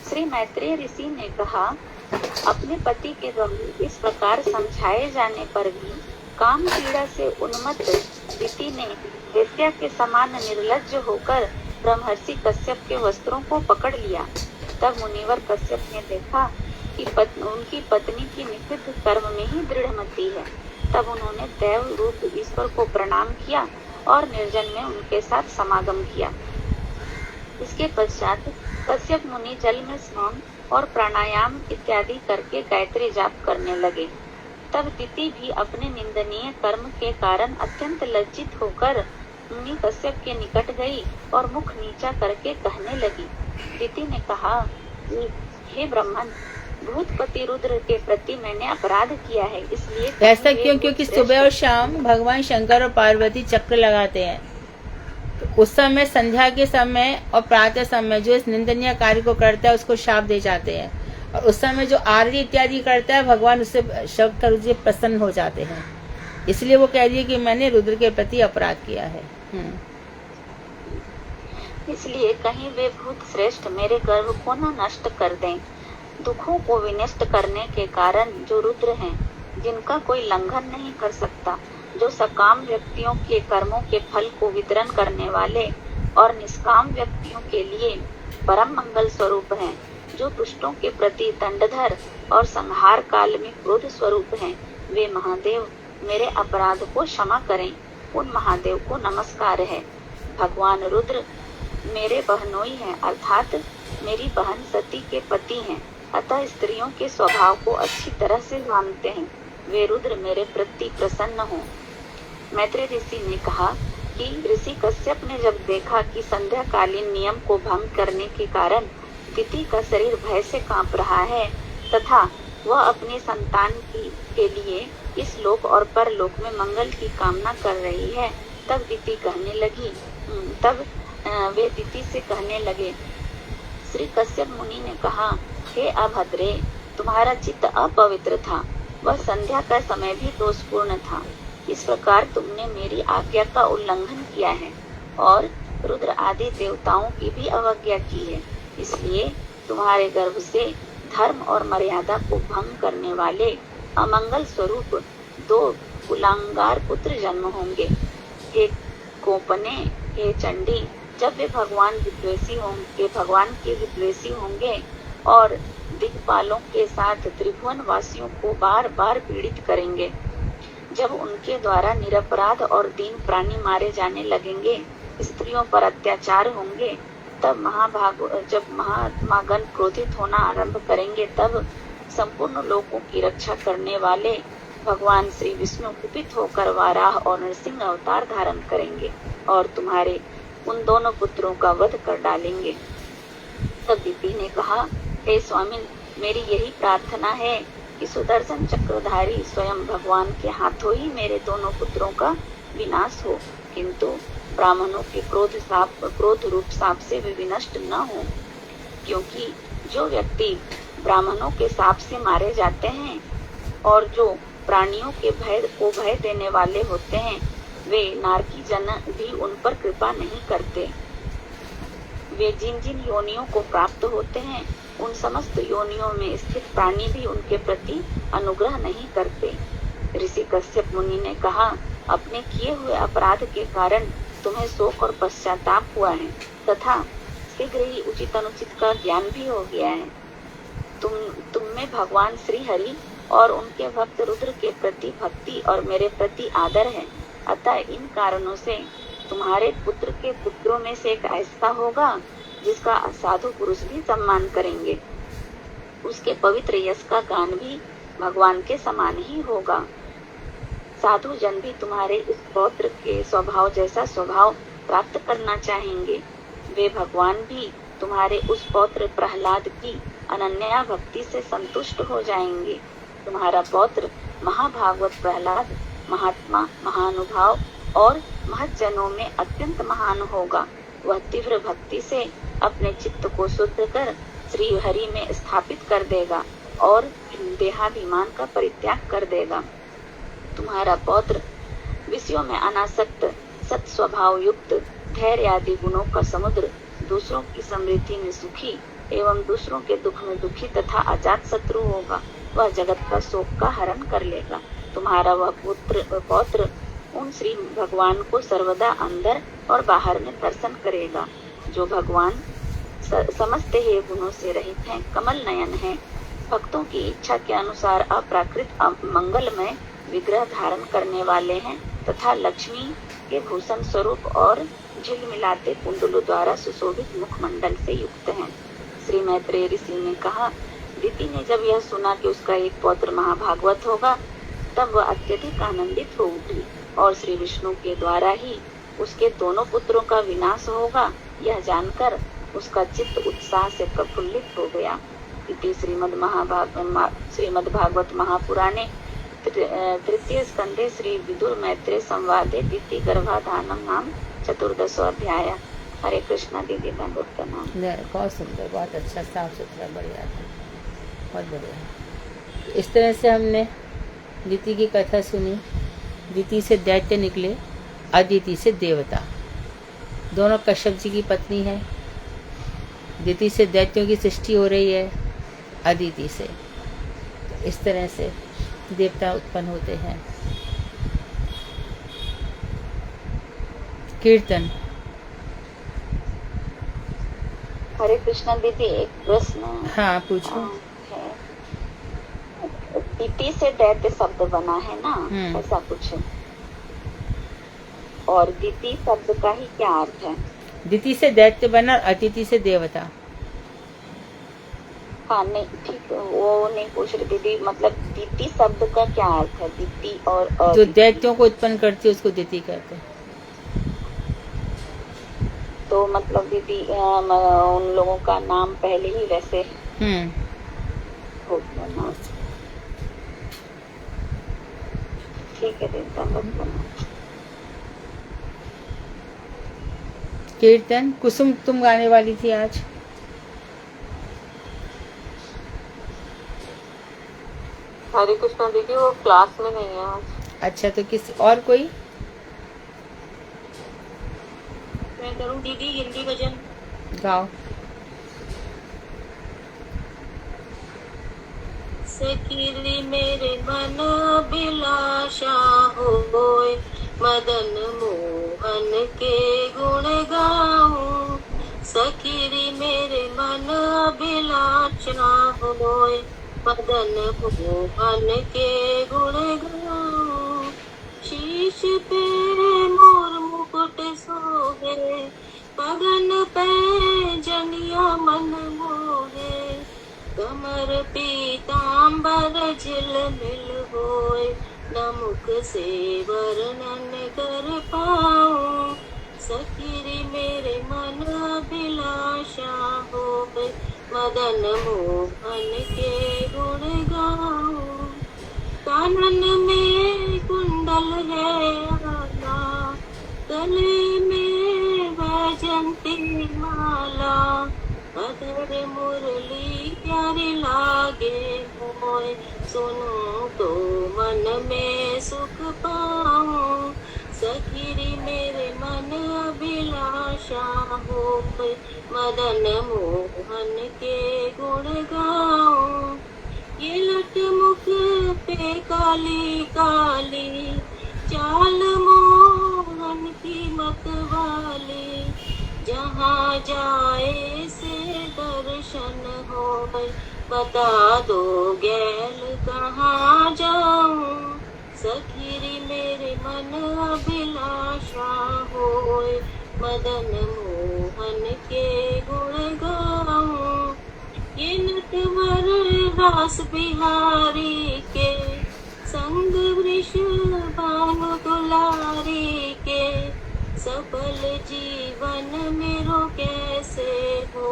श्री मैत्रेय ऋषि ने कहा, अपने पति के द्वारा इस प्रकार समझाए जाने पर भी काम पीड़ा से उन्मत्त दिति ने वेश्या के समान निर्लज्ज होकर ब्रह्मर्षि कश्यप के वस्त्रों को पकड़ लिया। तब मुनिवर कश्यप ने देखा कि उनकी पत्नी की निषिद्ध कर्म में ही दृढ़मति है। तब उन्होंने देव रूप ईश्वर को प्रणाम किया और निर्जन में उनके साथ समागम किया। इसके पश्चात कश्यप मुनि जल में स्नान और प्राणायाम इत्यादि करके गायत्री जाप करने लगे। तब दिति भी अपने निंदनीय कर्म के कारण अत्यंत लज्जित होकर मुनि कश्यप के निकट गई और मुख नीचा करके कहने लगी। दिति ने कहा, हे ब्राह्मण, भूतपति रुद्र के प्रति मैंने अपराध किया है, इसलिए ऐसा क्यों? क्योंकि सुबह और शाम भगवान शंकर और पार्वती चक्र लगाते हैं। तो उस समय, संध्या के समय और प्रातः समय जो इस निंदनीय कार्य को करता है उसको शाप दे जाते हैं, और उस समय जो आरती इत्यादि करता है भगवान उससे शंकर जी प्रसन्न हो जाते हैं। इसलिए वो कह रही है कि मैंने रुद्र के प्रति अपराध किया है। इसलिए कहीं वे भूत श्रेष्ठ मेरे गर्भ को न नष्ट कर दें। दुखों को विनष्ट करने के कारण जो रुद्र हैं, जिनका कोई लंघन नहीं कर सकता, जो सकाम व्यक्तियों के कर्मों के फल को वितरण करने वाले और निष्काम व्यक्तियों के लिए परम मंगल स्वरूप हैं, जो दुष्टों के प्रति दंडधर और संहार काल में क्रोध स्वरूप हैं, वे महादेव मेरे अपराध को क्षमा करें। उन महादेव को नमस्कार है। भगवान रुद्र मेरे बहनोई हैं, अर्थात मेरी बहन सती के पति हैं, अतः स्त्रियों के स्वभाव को अच्छी तरह से जानते हैं। वे रुद्र मेरे प्रति प्रसन्न हो। मैत्रेय ऋषि ने कहा कि ऋषि कश्यप ने जब देखा कि संध्याकालीन नियम को भंग करने के कारण दिति का शरीर भय से कांप रहा है तथा वह अपनी संतान के लिए इस लोक और परलोक में मंगल की कामना कर रही है। तब वे दिति से कहने लगे, श्री कश्यप मुनि ने कहा, हे अभद्रे, तुम्हारा चित्त अपवित्र था, वह संध्या का समय भी दोषपूर्ण था। इस प्रकार तुमने मेरी आज्ञा का उल्लंघन किया है और रुद्र आदि देवताओं की भी अवज्ञा की है। इसलिए तुम्हारे गर्भ से धर्म और मर्यादा को भंग करने वाले अमंगल स्वरूप 2 कुलांगार पुत्र जन्म होंगे। हे कोपने, हे चंडी, जब वे भगवान के विद्वेषी होंगे और दिक्पालों के साथ त्रिभुवन वासियों को बार बार पीड़ित करेंगे, जब उनके द्वारा निरपराध और दीन प्राणी मारे जाने लगेंगे, स्त्रियों पर अत्याचार होंगे, तब जब महात्मागण क्रोधित होना आरंभ करेंगे, तब संपूर्ण लोकों की रक्षा करने वाले भगवान श्री विष्णु कुपित होकर वाराह और नरसिंह अवतार धारण करेंगे और तुम्हारे उन दोनों पुत्रों का वध कर डालेंगे। तब दिति ने कहा, हे स्वामिन, मेरी यही प्रार्थना है कि सुदर्शन चक्रधारी स्वयं भगवान के हाथों ही मेरे दोनों पुत्रों का विनाश हो, किंतु ब्राह्मणों के क्रोध रूप साप से वे विनष्ट न हो, क्योंकि जो व्यक्ति ब्राह्मणों के साप से मारे जाते हैं और जो प्राणियों के भय देने वाले होते हैं, वे नारकी जन भी उन पर कृपा नहीं करते। वे जिन जिन योनियों को प्राप्त होते हैं, उन समस्त योनियों में स्थित प्राणी भी उनके प्रति अनुग्रह नहीं करते। ऋषि कश्यप मुनि ने कहा, अपने किए हुए अपराध के कारण तुम्हें शोक और पश्चाताप हुआ है तथा शीघ्र ही उचित अनुचित का ज्ञान भी हो गया है। तुम में भगवान श्री हरि और उनके भक्त रुद्र के प्रति भक्ति और मेरे प्रति आदर है, अतः इन कारणों से तुम्हारे पुत्र के पुत्रों में से एक ऐसा होगा जिसका साधु पुरुष भी सम्मान करेंगे। उसके पवित्र यश का गान भी भगवान के समान ही होगा। साधु जन भी तुम्हारे इस पौत्र के स्वभाव जैसा स्वभाव प्राप्त करना चाहेंगे। वे भगवान भी तुम्हारे उस पौत्र प्रहलाद की अनन्या भक्ति से संतुष्ट हो जाएंगे। तुम्हारा पौत्र महाभागवत प्रहलाद महात्मा, महानुभाव और महज्जनों में अत्यंत महान होगा। वह तीव्र भक्ति से अपने चित्त को शुद्ध कर श्री हरि में स्थापित कर देगा और देहाभिमान का परित्याग कर देगा। तुम्हारा पौत्र विषयों में अनासक्त, सत स्वभाव युक्त, धैर्य आदि गुणों का समुद्र, दूसरों की समृद्धि में सुखी एवं दूसरों के दुख में दुखी तथा अजात शत्रु होगा। वह जगत का शोक का हरण कर लेगा। तुम्हारा वह पौत्र उन श्री भगवान को सर्वदा अंदर और बाहर में दर्शन करेगा, जो भगवान समस्त हे गुणों से रहित हैं, कमल नयन है, भक्तों की इच्छा के अनुसार अप्राकृत मंगलमय विग्रह धारण करने वाले हैं तथा लक्ष्मी के भूषण स्वरूप और झिलमिलाते कुंडलों द्वारा सुशोभित मुखमंडल से युक्त हैं। श्री मैत्रेय ऋषि ने कहा, दिति ने जब यह सुना कि उसका एक पौत्र महाभागवत होगा, तब वह अत्यधिक आनंदित हो उठी और श्री विष्णु के द्वारा ही उसके दोनों पुत्रों का विनाश होगा, यह जानकर उसका चित्त उत्साह से प्रफुल्लित हो गया। इति श्रीमद्भागवत महापुराणे तृतीय स्कंदे श्री विदुर मैत्रेय संवादे दिति गर्भाधानम नाम 14 अध्याय। हरे कृष्णा दीदी का नाम। बहुत सुंदर, बहुत अच्छा, साफ सुथरा, बढ़िया था, बहुत बढ़िया। इस तरह से हमने दिति की कथा सुनी। दिति से दैत्य निकले, अदिति से देवता। दोनों कश्यप जी की पत्नी है। दिति से दैत्यों की सृष्टि हो रही है, अदिति से। तो इस तरह से देवता उत्पन्न होते हैं। कीर्तन। हरे कृष्णा दीदी, एक प्रश्न। हाँ, पूछो। है, दिति से दैत्य शब्द बना है ना, ऐसा कुछ। और दिति शब्द का ही क्या अर्थ है? दिति से दैत्य बना, अतिथि से देवता। हाँ, नहीं ठीक, वो नहीं पूछ रही दीदी, मतलब दिति शब्द का क्या अर्थ है? दिति और जो दैत्यों को उत्पन्न करती है उसको दिति कहते हैं। तो मतलब दीदी उन लोगों का नाम पहले ही वैसे हो गया ना। ठीक है दीदी, दंडवत प्रणाम। कीर्तन कुसुम तुम गाने वाली थी आज। हरे कृष्णा दीदी, वो क्लास में नहीं है आज। अच्छा, तो किसी और कोई? मैं करूँ दीदी हिंदी भजन? गाओ। सखीरी मेरे मन अभिलाषा होए, मदन मोहन के गुण गाऊं। सखीरी मेरे मन अभिलाषा होए, मदन मोहन के गुण गाऊं। शीश पे मोर मुकुट सोहे, पगन पे जनिया मन मोहे। कमर पीताम्बर झिलमिल होए, नमुख से वर्णन कर पाऊं। सखीरी मेरे मन अभिलाषा होए, मदन मोहन के गुण गाऊं। कानन में कुंडल है आला, गले में वैजंती माला। अधर मुरली प्यारी लागे मोय, सुनो तो मन में सुख पाऊं। सखीरी मेरे मन अभिलाषा होए, मदन मोहन के गुण गाऊं। ये लट मुख पे काली काली, चाल मोहन की मत वाली। जहाँ जाए से दर्शन होए, बता दो गैल कहाँ जाऊं। सखीरी मेरे मन अभिलाषा होए, मदन मोहन के गुण गाऊं। ये नटवर रास बिहारी के, संग वृष भानु दुलारी के। सफल जीवन मेरो कैसे हो,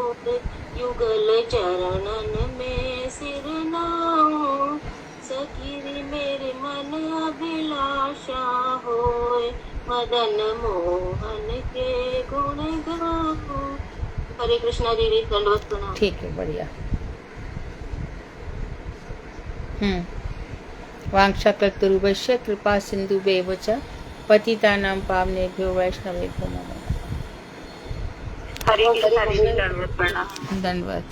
युगल चरणन में सिर नाऊं। सखीरी मेरे मन अभिलाषा होए, मदन मोहन के गुण गाऊं। हरे कृष्णा दीदी, दंडवत प्रणाम। ठीक है, बढ़िया। वांछाकल्पतरुभ्यश्च कृपा सिन्धुभ्येव च पतितानां पावनेभ्यो वैष्णवेभ्यो नमः। हरे कृष्णा दीदी, दंडवत प्रणाम। दंडवत।